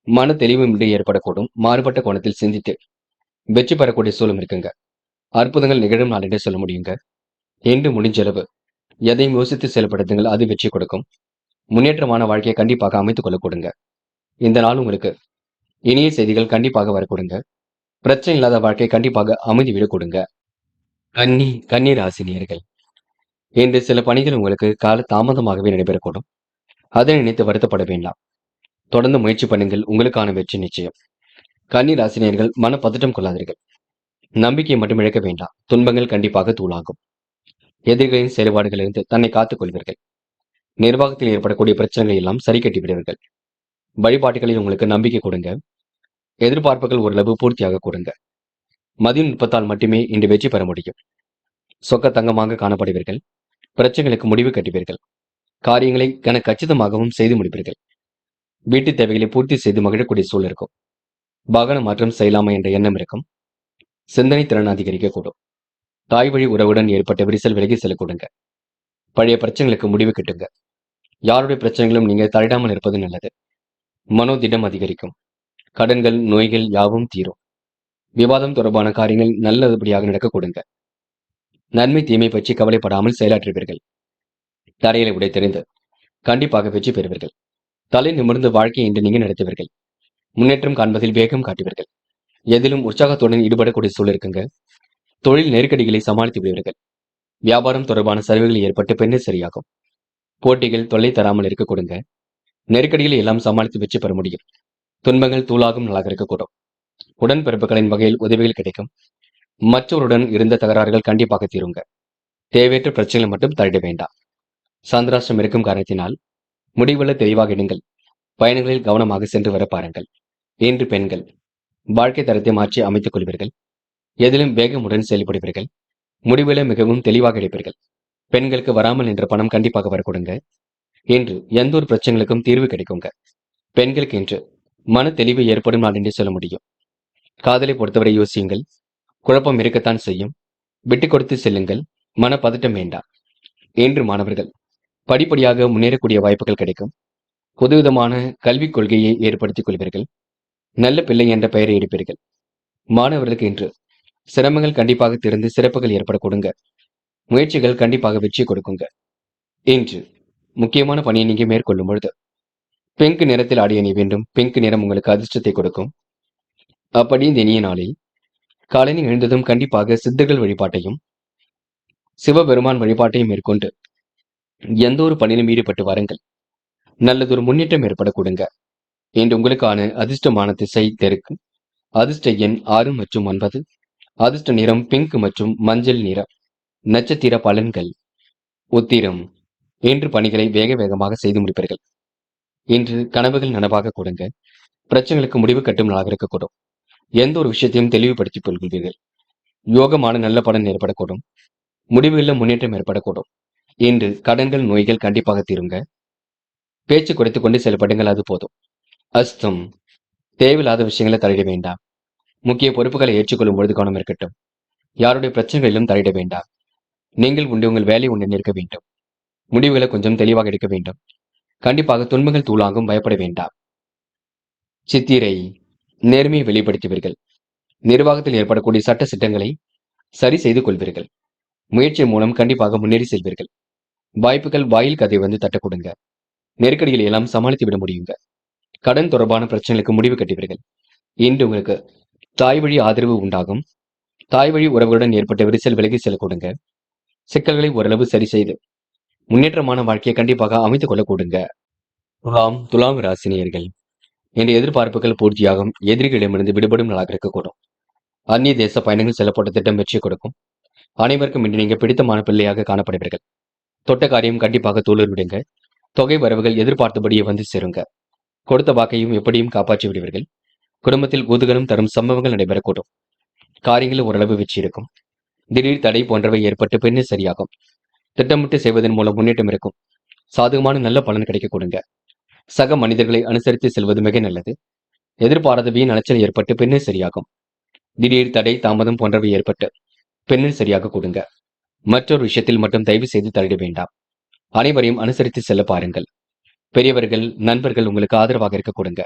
மன தெளிவு இன்றி ஏற்படக்கூடும். மாறுபட்ட கோணத்தில் சிந்தித்து வெற்றி பெறக்கூடிய சூழலும் இருக்குங்க. அற்புதங்கள் நிகழும் நாள் என்று சொல்ல முடியுங்க. என்று முடிஞ்சளவு எதையும் யோசித்து செயல்படுத்துங்கள், அது வெற்றி கொடுக்கும். முன்னேற்றமான வாழ்க்கையை கண்டிப்பாக அமைத்துக் கொள்ள கொடுங்க. இந்த நாள் உங்களுக்கு இனிய செய்திகள் கண்டிப்பாக வரக்கூடுங்க. பிரச்சனை இல்லாத வாழ்க்கை கண்டிப்பாக அமைதி விட கொடுங்க. கன்னி ராசினியர்கள் இன்று சில பணிகள் உங்களுக்கு கால தாமதமாகவே நடைபெறக்கூடும். அதை நினைத்து வருத்தப்பட வேண்டாம். தொடர்ந்து முயற்சி பண்ணுங்கள், உங்களுக்கான வெற்றி நிச்சயம். கன்னி ராசினியர்கள் மனப்பதட்டம் கொள்ளாதீர்கள். நம்பிக்கையை மட்டும் இழக்க வேண்டாம். துன்பங்கள் கண்டிப்பாக தூளாகும். எதிரிகளின் செயல்பாடுகளிலிருந்து தன்னை காத்துக் கொள்வீர்கள். நிர்வாகத்தில் ஏற்படக்கூடிய பிரச்சனைகளை எல்லாம் சரி கட்டி விடுவீர்கள். வழிபாட்டுகளில் உங்களுக்கு நம்பிக்கை கொடுங்க. எதிர்பார்ப்புகள் ஓரளவு பூர்த்தியாக கொடுங்க. மதிய நுட்பத்தால் மட்டுமே இன்று வெற்றி பெற முடியும். சொக்க தங்கமாக காணப்படுவீர்கள். பிரச்சனைகளுக்கு முடிவு கட்டுவீர்கள். காரியங்களை கச்சிதமாகவும் செய்து முடிப்பீர்கள். வீட்டு தேவைகளை பூர்த்தி செய்து மகிழக்கூடிய சூழல் இருக்கும். வாகன மாற்றம் செய்யலாமா என்ற எண்ணம் இருக்கும். சிந்தனை திறன் அதிகரிக்கக்கூடும். தாய் வழி உறவுடன் ஏற்பட்ட விரிசல் விலகி செல்ல கொடுங்க. பழைய பிரச்சனைகளுக்கு முடிவு கிட்டுங்க. யாருடைய பிரச்சனைகளும் நீங்க தலையிடாமல் இருப்பது நல்லது. மனோதிடம் அதிகரிக்கும். கடன்கள் நோய்கள் யாவும் தீரும். விவாதம் தொடர்பான காரியங்கள் நல்லபடியாக நடக்க கொடுங்க. நன்மை தீமை பற்றி கவலைப்படாமல் செயலாற்றுவீர்கள். தடைகளை உடை தெரிந்து கண்டிப்பாக வெற்றி பெறுவீர்கள். தலை நிமிர்ந்து வாழ்க்கையை இன்று நீங்க நடத்துவீர்கள். முன்னேற்றம் காண்பதில் வேகம் காட்டுவீர்கள். எதிலும் உற்சாகத்துடன் ஈடுபடக்கூடிய சூழல் இருக்குங்க. தொழில் நெருக்கடிகளை சமாளித்து விடுவீர்கள். வியாபாரம் தொடர்பான செலவுகள் ஏற்பட்டு பின்னர் சரியாகும். போட்டிகள் தொல்லை தராமல் இருக்க கொடுங்க. நெருக்கடிகளை எல்லாம் சமாளித்து வெற்றி பெற முடியும். துன்பங்கள் தூளாகும் நாளாக இருக்கக்கூடும். உடன்பிறப்புகளின் வகையில் உதவிகள் கிடைக்கும். மற்றவருடன் இருந்த தகராறுகள் கண்டிப்பாக தீருங்க. தேவையற்ற பிரச்சனைகள் மட்டும் தலையிட வேண்டாம். சந்திராஷ்டிரம் இருக்கும் காரணத்தினால் முடிவுள்ள தெளிவாக இடுங்கள். பயணங்களில் கவனமாக சென்று வர பாருங்கள். இன்று பெண்கள் வாழ்க்கை தரத்தை மாற்றி அமைத்துக் கொள்வீர்கள். எதிலும் வேகமுடன் செயல்படுவீர்கள். முடிவுல மிகவும் தெளிவாக எடுப்பீர்கள். பெண்களுக்கு வராமல் நின்ற பணம் கண்டிப்பாக வர கொடுங்க. இன்று எந்த ஒரு பிரச்சனைகளுக்கும் தீர்வு கிடைக்குங்க. பெண்களுக்கு இன்று மன தெளிவு ஏற்படும் நாள் என்று சொல்ல முடியும். காதலை பொறுத்தவரை யோசியுங்கள். குழப்பம் இருக்கத்தான் செய்யும். விட்டு கொடுத்து செல்லுங்கள். மன பதட்டம் வேண்டாம். இன்று மாணவர்கள் படிப்படியாக முன்னேறக்கூடிய வாய்ப்புகள் கிடைக்கும். புதுவிதமான கல்விக் கொள்கையை ஏற்படுத்திக் கொள்வீர்கள். நல்ல பிள்ளை என்ற பெயரை எடுப்பீர்கள். மாணவர்களுக்கு இன்று சிரமங்கள் கண்டிப்பாக திறந்து சிறப்புகள் ஏற்பட கொடுங்க. முயற்சிகள் கண்டிப்பாக வெற்றி கொடுக்குங்க. இன்று முக்கியமான பணியை நீங்க மேற்கொள்ளும் பொழுது பிங்க் நிறத்தில் ஆடை அணிய வேண்டும். பிங்க் நிறம் உங்களுக்கு அதிர்ஷ்டத்தை கொடுக்கும். அப்படி இந்த இனிய நாளில் காலையில் எழுந்ததும் கண்டிப்பாக சித்தர்கள் வழிபாட்டையும் சிவபெருமான் வழிபாட்டையும் மேற்கொண்டு எந்த ஒரு பணியிலும் ஈடுபட்டு வாருங்கள். நல்லதொரு முன்னேற்றம் ஏற்பட கொடுங்க. இன்று உங்களுக்கான அதிர்ஷ்டமான திசை தெற்கு. அதிர்ஷ்ட எண் 6 மற்றும் 9. அதிர்ஷ்ட நிறம் பிங்க் மற்றும் மஞ்சள் நிறம். நட்சத்திர பலன்கள். உத்திரம். இன்று பணிகளை வேக வேகமாக செய்து முடிப்பீர்கள். இன்று கனவுகள் நனவாக கொடுங்க. பிரச்சனைகளுக்கு முடிவு கட்டும் நாளாக இருக்கக்கூடும். எந்த ஒரு விஷயத்தையும் தெளிவுபடுத்திக் கொள்வீர்கள். யோகமான நல்ல பலன் ஏற்படக்கூடும். முடிவுகளில் முன்னேற்றம் ஏற்படக்கூடும். இன்று கடன்கள் நோய்கள் கண்டிப்பாக தீருங்க. பேச்சு குறைத்துக் கொண்டு செயல்படுங்கள், அது போதும். அஸ்தம். தேவையில்லாத விஷயங்களை தலையிட வேண்டாம். முக்கிய பொறுப்புகளை ஏற்றுக்கொள்ளும் பொழுது கவனம் இருக்கட்டும். யாருடைய பிரச்சனைகளிலும் தலையிட வேண்டாம். நீங்கள் உண்டு உங்கள் வேலை உண்டு நிற்க வேண்டும். முடிவுகளை கொஞ்சம் தெளிவாக எடுக்க வேண்டும். கண்டிப்பாக துன்பங்கள் தூளாகும், பயப்பட வேண்டாம். சித்திரை. நேர்மையை வெளிப்படுத்துவீர்கள். நிர்வாகத்தில் ஏற்படக்கூடிய சட்ட சிட்டங்களை சரி செய்து கொள்வீர்கள். முயற்சி மூலம் கண்டிப்பாக முன்னேறி செல்வீர்கள். வாய்ப்புகள் வாயில் கதை வந்து தட்ட கொடுங்க. நெருக்கடிகளை எல்லாம் சமாளித்து விட முடியுங்க. கடன் தொடர்பான பிரச்சனைகளுக்கு முடிவு கட்டுவீர்கள். இன்று உங்களுக்கு தாய் வழி ஆதரவு உண்டாகும். தாய் வழி உறவுகளுடன் ஏற்பட்ட விரிசல் விலகி செல்ல கொடுங்க. சிக்கல்களை ஓரளவு சரி செய்து முன்னேற்றமான வாழ்க்கையை கண்டிப்பாக அமைத்துக் கொள்ள கொடுங்க. துலாம் ராசினியர்கள். என்ற எதிர்பார்ப்புகள் பூர்த்தியாகும். எதிரிகளிடமிருந்து விடுபடும் நாளாக இருக்கக்கூடும். அந்நிய தேச பயணங்கள் செல்லப்பட்ட திட்டம் வெற்றி கொடுக்கும். அனைவருக்கும் இன்று நீங்க பிடித்தமான பிள்ளையாக காணப்படுவீர்கள். தொட்ட காரியம் கண்டிப்பாக தோல்வி விடுங்க. தொகை வரவுகள் எதிர்பார்த்தபடியே வந்து சேருங்க. கொடுத்த வாக்கையும் எப்படியும் காப்பாற்றி விடுவீர்கள். குடும்பத்தில் குதூகலம் தரும் சம்பவங்கள் நடைபெறக்கூடும். காரியங்களில் ஓரளவு வெற்றி இருக்கும். திடீர் தடை போன்றவை ஏற்பட்டு பின்னர் சரியாகும். திட்டமிட்டு செய்வதன் மூலம் முன்னேற்றம் இருக்கும். சாதகமான நல்ல பலன் கிடைக்க கொடுங்க. சக மனிதர்களை அனுசரித்து செல்வது மிக நல்லது. எதிர்பாராத வீண் அலைச்சல் ஏற்பட்டு பின்னர் சரியாகும். திடீர் தடை தாமதம் போன்றவை ஏற்பட்டு பின்னர் சரியாக கொடுங்க. மற்றொரு விஷயத்தில் மட்டும் தயவு செய்து தலையிட வேண்டாம். அனைவரையும் அனுசரித்து செல்ல பாருங்கள். பெரியவர்கள் நண்பர்கள் உங்களுக்கு ஆதரவாக இருக்க கொடுங்க.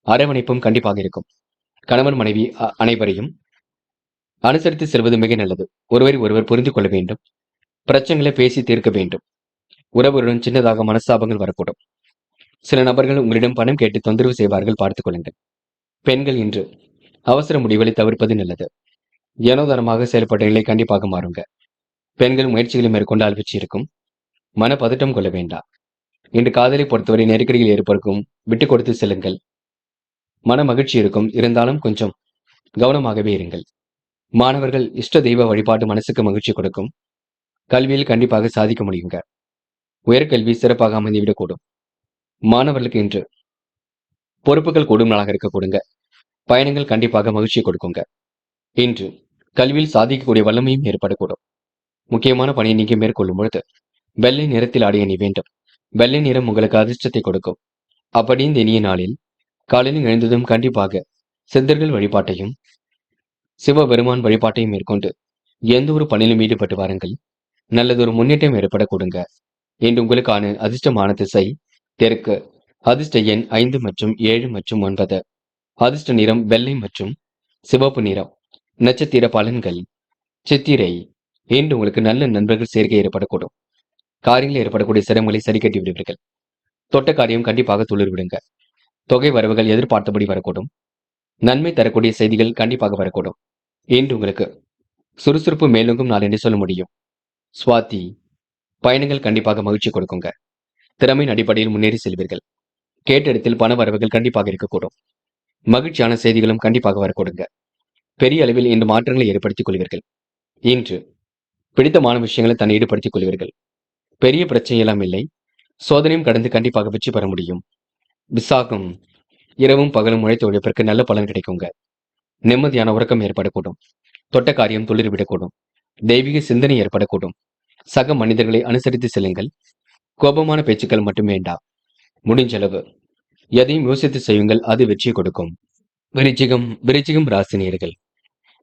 அரவணைப்பும் கண்டிப்பாக இருக்கும். கணவன் மனைவி அனைவரையும் அனுசரித்து செல்வது மிக நல்லது. ஒருவரை ஒருவர் புரிந்து கொள்ள வேண்டும். பிரச்சனைகளை பேசி தீர்க்க வேண்டும். உறவுடன் சின்னதாக மனஸ்தாபங்கள் வரக்கூடும். சில நபர்கள் உங்களிடம் பணம் கேட்டு தொந்தரவு செய்வார்கள், பார்த்துக் கொள்ளுங்கள். பெண்கள் இன்று அவசர முடிவுகளை தவிர்ப்பது நல்லது. ஏனோதனமாக செயல்பட்ட நிலை கண்டிப்பாக மாறுங்க. பெண்கள் முயற்சிகளை மேற்கொண்டால் வெற்றி இருக்கும். மன பதட்டம் கொள்ள வேண்டாம். இன்று காதலை பொறுத்தவரை நெருக்கடியில் ஏற்படுக்கும். விட்டுக் கொடுத்து செல்லுங்கள். மன மகிழ்ச்சி இருக்கும். இருந்தாலும் கொஞ்சம் கவனமாகவே இருங்கள். மாணவர்கள் இஷ்ட தெய்வ வழிபாட்டு மனசுக்கு மகிழ்ச்சி கொடுக்கும். கல்வியில் கண்டிப்பாக சாதிக்க முடியுங்க. உயர்கல்வி சிறப்பாக அமைந்துவிடக்கூடும். மாணவர்களுக்கு இன்று பொறுப்புகள் கூடும் நாளாக இருக்க கொடுங்க. பயணங்கள் கண்டிப்பாக மகிழ்ச்சி கொடுக்குங்க. இன்று கல்வியில் சாதிக்கக்கூடிய வல்லமையும் ஏற்படக்கூடும். முக்கியமான பணியை நீங்க மேற்கொள்ளும் பொழுது வெள்ளை நிறத்தில் ஆடை அணி வேண்டும். வெள்ளை நிறம் உங்களுக்கு அதிர்ஷ்டத்தை கொடுக்கும். அப்படி இந்த இனிய நாளில் காலையில் எழுந்ததும் கண்டிப்பாக சித்தர்கள் வழிபாட்டையும் சிவபெருமான் வழிபாட்டையும் மேற்கொண்டு எந்த ஒரு பணியிலும் ஈடுபட்டு வாருங்கள். நல்லதொரு முன்னேற்றம் ஏற்பட கொடுங்க. இன்று உங்களுக்கான அதிர்ஷ்டமான திசை தெற்கு. அதிர்ஷ்ட எண் 5 மற்றும் 7 மற்றும் 9. அதிர்ஷ்ட நிறம் வெள்ளை மற்றும் சிவப்பு நிறம். நட்சத்திர பலன்கள். சித்திரை. இன்று உங்களுக்கு நல்ல நண்பர்கள் சேர்க்கை ஏற்படக்கூடும். காரியங்களில் ஏற்படக்கூடிய சிரமங்களை சரி கட்டி விடுவீர்கள். தொட்ட காரியம் கண்டிப்பாக துளிர் விடுங்க. தொகை வரவுகள் எதிர்பார்த்தபடி வரக்கூடும். நன்மை தரக்கூடிய செய்திகள் கண்டிப்பாக வரக்கூடும். இன்று உங்களுக்கு சுறுசுறுப்பு மேலோங்கும் நாள் என்று சொல்ல முடியும். சுவாதி. பயணங்கள் கண்டிப்பாக மகிழ்ச்சி கொடுக்குங்க. திறமையின் அடிப்படையில் முன்னேறி செல்வீர்கள். கேட்ட இடத்தில் பண வரவுகள் கண்டிப்பாக இருக்கக்கூடும். மகிழ்ச்சியான செய்திகளும் கண்டிப்பாக வரக்கூடுங்க. பெரிய அளவில் இந்த மாற்றங்களை ஏற்படுத்திக் கொள்வீர்கள். இன்று பிடித்தமான விஷயங்களை தன்னை ஈடுபடுத்திக் கொள்வீர்கள். பெரிய பிரச்சனை எல்லாம் இல்லை. சோதனையும் கடந்து கண்டிப்பாக வெற்றி பெற முடியும். விசாகம். இரவும் பகலும் உழைத்த உழைப்பிற்கு நல்ல பலன் கிடைக்குங்க. நிம்மதியான உறக்கம் ஏற்படக்கூடும். தொட்ட காரியம் துளிர்விடக்கூடும். தெய்வீக சிந்தனை ஏற்படக்கூடும். சக மனிதர்களை அனுசரித்து செல்லுங்கள். கோபமான பேச்சுக்கள் மட்டும் வேண்டாம். முடிஞ்சளவு எதையும் யோசித்து செய்யுங்கள், அது வெற்றி கொடுக்கும். விருச்சிகம் ராசினியர்கள்.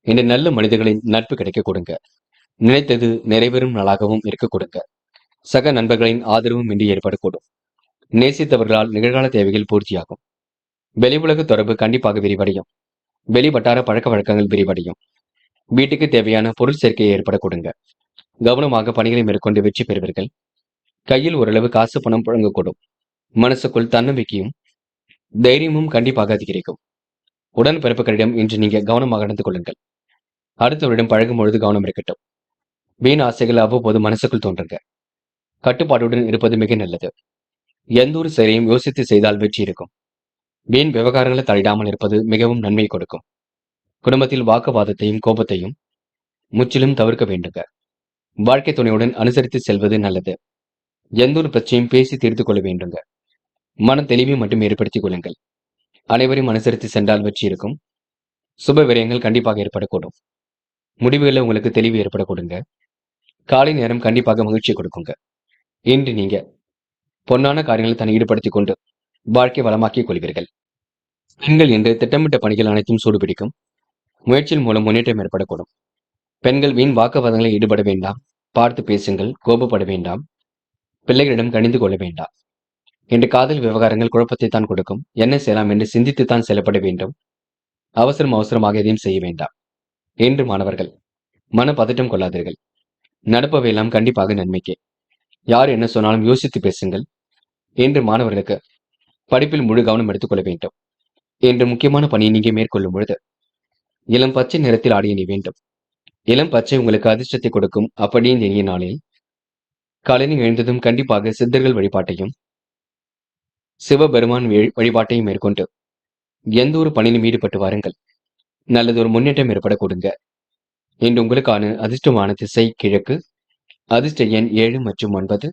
இந்த நல்ல மனிதர்களின் நட்பு கிடைக்க கொடுங்க. நினைத்தது நிறைவேறும் நாளாகவும் இருக்க கொடுங்க. சக நண்பர்களின் ஆதரவும் இன்றி ஏற்படக்கூடும். நேசித்தவர்களால் நிகழ்கால தேவைகள் பூர்த்தியாகும். வெளி உலக தொடர்பு கண்டிப்பாக விரிவடையும். வெளி வட்டார பழக்க வழக்கங்கள் விரிவடையும். வீட்டுக்கு தேவையான பொருள் சேர்க்கை ஏற்பட கொடுங்க. கவனமாக பணிகளை மேற்கொண்டு வெற்றி பெறுவீர்கள். கையில் ஓரளவு காசு பணம் புழங்கக்கூடும். மனசுக்குள் தன்னம்பிக்கையும் தைரியமும் கண்டிப்பாக அதிகரிக்கும். உடன்பிறப்புகளிடம் இன்று நீங்க கவனமாக நடந்து கொள்ளுங்கள். அடுத்தவரிடம் பழகும் பொழுது கவனம் இருக்கட்டும். வீண் ஆசைகள் அவ்வப்போது மனசுக்குள் தோன்றுங்க. கட்டுப்பாட்டுடன் இருப்பது மிக நல்லது. எந்த ஒரு செயலையும் யோசித்து செய்தால் வெற்றி இருக்கும். வீண் விவகாரங்களை தலையிடாமல் இருப்பது மிகவும் நன்மை கொடுக்கும். குடும்பத்தில் வாக்குவாதத்தையும் கோபத்தையும் முற்றிலும் தவிர்க்க வேண்டுங்க. வாழ்க்கை துணையுடன் அனுசரித்து செல்வது நல்லது. எந்த ஒரு பிரச்சனையும் பேசி தீர்த்து கொள்ள வேண்டுங்க. மன தெளிவை மட்டும் ஏற்படுத்திக் கொள்ளுங்கள். அனைவரையும் அனுசரித்து சென்றால் வெற்றி இருக்கும். சுப விரயங்கள் கண்டிப்பாக ஏற்படக்கூடும். முடிவுகளில் உங்களுக்கு தெளிவு ஏற்பட கொடுங்க. காலை நேரம் கண்டிப்பாக மகிழ்ச்சி கொடுக்குங்க. இன்று நீங்க பொன்னான காரியங்களை தன்னை ஈடுபடுத்திக் கொண்டு வாழ்க்கை வளமாக்கிக் கொள்வீர்கள். பெண்கள் என்று திட்டமிட்ட பணிகள் அனைத்தும் சூடுபிடிக்கும். முயற்சியின் மூலம் முன்னேற்றம் ஏற்படக்கூடும். பெண்கள் வீண் வாக்குவாதங்களில் ஈடுபட வேண்டாம். பார்த்து பேசுங்கள். கோபப்பட வேண்டாம். பிள்ளைகளிடம் கணிந்து கொள்ள வேண்டாம். இன்று காதல் விவகாரங்கள் குழப்பத்தை தான் கொடுக்கும். என்ன செய்யலாம் என்று சிந்தித்துத்தான் செயல்பட வேண்டும். அவசரமாக எதையும் செய்ய வேண்டாம். இன்று மாணவர்கள் மன பதட்டம் கொள்ளாதீர்கள். நடப்பவையெல்லாம் கண்டிப்பாக நன்மைக்கே. யார் என்ன சொன்னாலும் யோசித்து பேசுங்கள். இன்று மாணவர்களுக்கு படிப்பில் முழு கவனம் எடுத்துக்கொள்ள வேண்டும். இன்று முக்கியமான பணியை நீங்க மேற்கொள்ளும் பொழுது இளம் பச்சை நிறத்தில் ஆடிய நீ வேண்டும். இளம் பச்சை உங்களுக்கு அதிர்ஷ்டத்தை கொடுக்கும். அப்படியே இந்த இனிய நாளில் காலையில் எழுந்ததும் கண்டிப்பாக சித்தர்கள் வழிபாட்டையும் சிவபெருமான் வழிபாட்டையும் மேற்கொண்டு எந்த ஒரு பணியிலும் ஈடுபட்டு வாருங்கள். நல்லது ஒரு முன்னேற்றம் ஏற்பட கொடுங்க. இன்று உங்களுக்கான அதிர்ஷ்டமான திசை கிழக்கு. அதிர்ஷ்ட எண் 7 மற்றும் 9.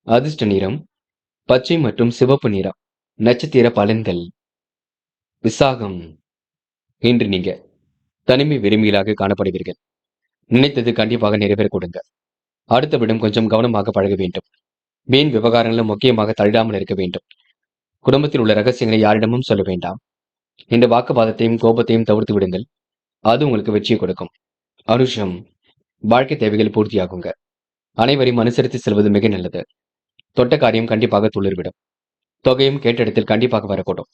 அதிர்ஷ்ட நிறம் பச்சை மற்றும் சிவப்பு நிறம். நட்சத்திர பலன்கள். விசாகம். இன்று நீங்க தனிமை விரும்பிகளாக காணப்படுவீர்கள். நினைத்தது கண்டிப்பாக நிறைவேற கொடுங்க. அடுத்தவிடம் கொஞ்சம் கவனமாக பழக வேண்டும். வீண் விவகாரங்களும் முக்கியமாக தள்ளிடாமல் இருக்க வேண்டும். குடும்பத்தில் உள்ள ரகசியங்களை யாரிடமும் சொல்ல வேண்டாம். இந்த வாக்குவாதத்தையும் கோபத்தையும் தவிர்த்து விடுங்கள். அது உங்களுக்கு வெற்றியை கொடுக்கும். அனுஷம். வாழ்க்கை தேவைகள் பூர்த்தியாகுங்க. அனைவரையும் அனுசரித்து செல்வது மிக நல்லது. தொட்ட காரியம் கண்டிப்பாக துளிர்விடும். தொகையும் கேட்ட இடத்தில் கண்டிப்பாக வரக்கூடும்.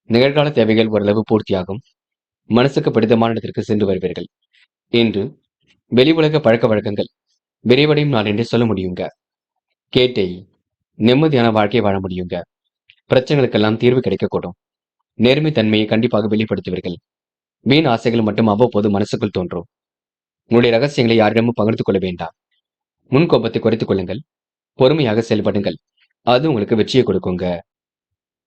நிகழ்கால தேவைகள் ஓரளவு பூர்த்தியாகும். மனசுக்கு பிடித்தமான இடத்திற்கு சென்று வருவீர்கள். இன்று வெளி உலக பழக்க வழக்கங்கள் விரைவடையும் நாள் என்று சொல்ல முடியுங்க. கேட்டை. நிம்மதியான வாழ்க்கையை வாழ முடியுங்க. பிரச்சனைகளுக்கெல்லாம் தீர்வு கிடைக்கக்கூடும். நேர்மை தன்மையை கண்டிப்பாக வெளிப்படுத்துவீர்கள். வீண் ஆசைகள் மட்டும் அவ்வப்போது மனசுக்குள் தோன்றும். உங்களுடைய ரகசியங்களை யாரிடமும் பகிர்ந்து கொள்ள வேண்டாம். முன்கோபத்தை குறைத்துக் கொள்ளுங்கள். பொறுமையாக செயல்படுங்கள். அது உங்களுக்கு வெற்றியை கொடுக்குங்க.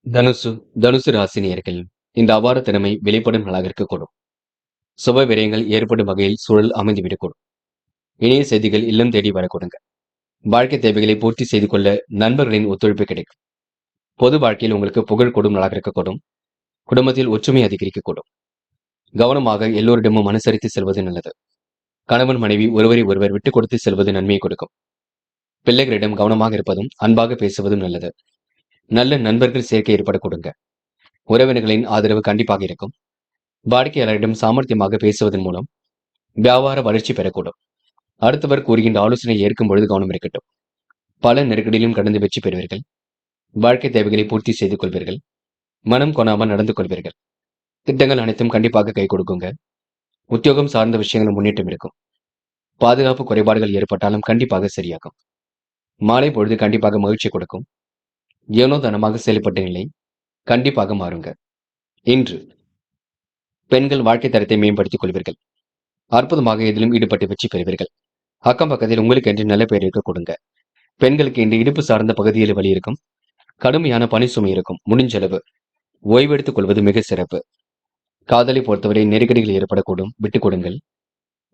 தனுசு ராசினியர்கள் இந்த அபார திறமை வெளிப்படும் நாளாக இருக்கக்கூடும். சுப விரயங்கள் ஏற்படும் வகையில் சூழல் அமைந்துவிடக்கூடும். இணைய செய்திகள் இல்லம் தேடி வரக்கூடுங்க. வாழ்க்கை தேவைகளை பூர்த்தி செய்து கொள்ள நண்பர்களின் ஒத்துழைப்பு கிடைக்கும். பொது வாழ்க்கையில் உங்களுக்கு புகழ் கூடும் நாளாக இருக்கக்கூடும். குடும்பத்தில் ஒற்றுமை அதிகரிக்கக்கூடும். கவனமாக எல்லோரிடமும் அனுசரித்து செல்வது நல்லது. கணவன் மனைவி ஒருவரை ஒருவர் விட்டுக் கொடுத்து செல்வது நன்மையை கொடுக்கும். பிள்ளைகளிடம் கவனமாக இருப்பதும் அன்பாக பேசுவதும் நல்லது. நல்ல நண்பர்கள் சேர்க்கை ஏற்பட கொடுங்க. உறவினர்களின் ஆதரவு கண்டிப்பாக இருக்கும். வாடிக்கையாளரிடம் சாமர்த்தியமாக பேசுவதன் மூலம் வியாபார வளர்ச்சி பெறக்கூடும். அடுத்தவர் கூறுகின்ற ஆலோசனை ஏற்கும் பொழுது கவனம் இருக்கட்டும். பல நெருக்கடியிலும் கடந்து வெற்றி பெறுவீர்கள். வாழ்க்கை தேவைகளை பூர்த்தி செய்து கொள்வீர்கள். மனம் கொணாமல் நடந்து கொள்வீர்கள். திட்டங்கள் அனைத்தும் கண்டிப்பாக கை கொடுக்குங்க. உத்தியோகம் சார்ந்த விஷயங்கள் முன்னேற்றம் இருக்கும். பாதுகாப்பு குறைபாடுகள் ஏற்பட்டாலும் கண்டிப்பாக சரியாகும். மாலை பொழுது கண்டிப்பாக மகிழ்ச்சி கொடுக்கும். ஏனோ தனமாக செயல்பட்ட நிலை கண்டிப்பாக மாறுங்க. இன்று பெண்கள் வாழ்க்கை தரத்தை மேம்படுத்திக் கொள்வீர்கள். அற்புதமாக எதிலும் ஈடுபட்டு வெற்றி பெறுவீர்கள். அக்கம் பக்கத்தில் உங்களுக்கு என்று நல்ல பெயர் இருக்க கொடுங்க. பெண்களுக்கு இன்று இடுப்பு சார்ந்த பகுதியில் வலி இருக்கும். கடுமையான பணி சுமை இருக்கும். முடிஞ்சளவு ஓய்வெடுத்துக் கொள்வது மிக சிறப்பு. காதலை பொறுத்தவரை நெருக்கடிகள் ஏற்படக்கூடும். விட்டுக் கொடுங்கள்.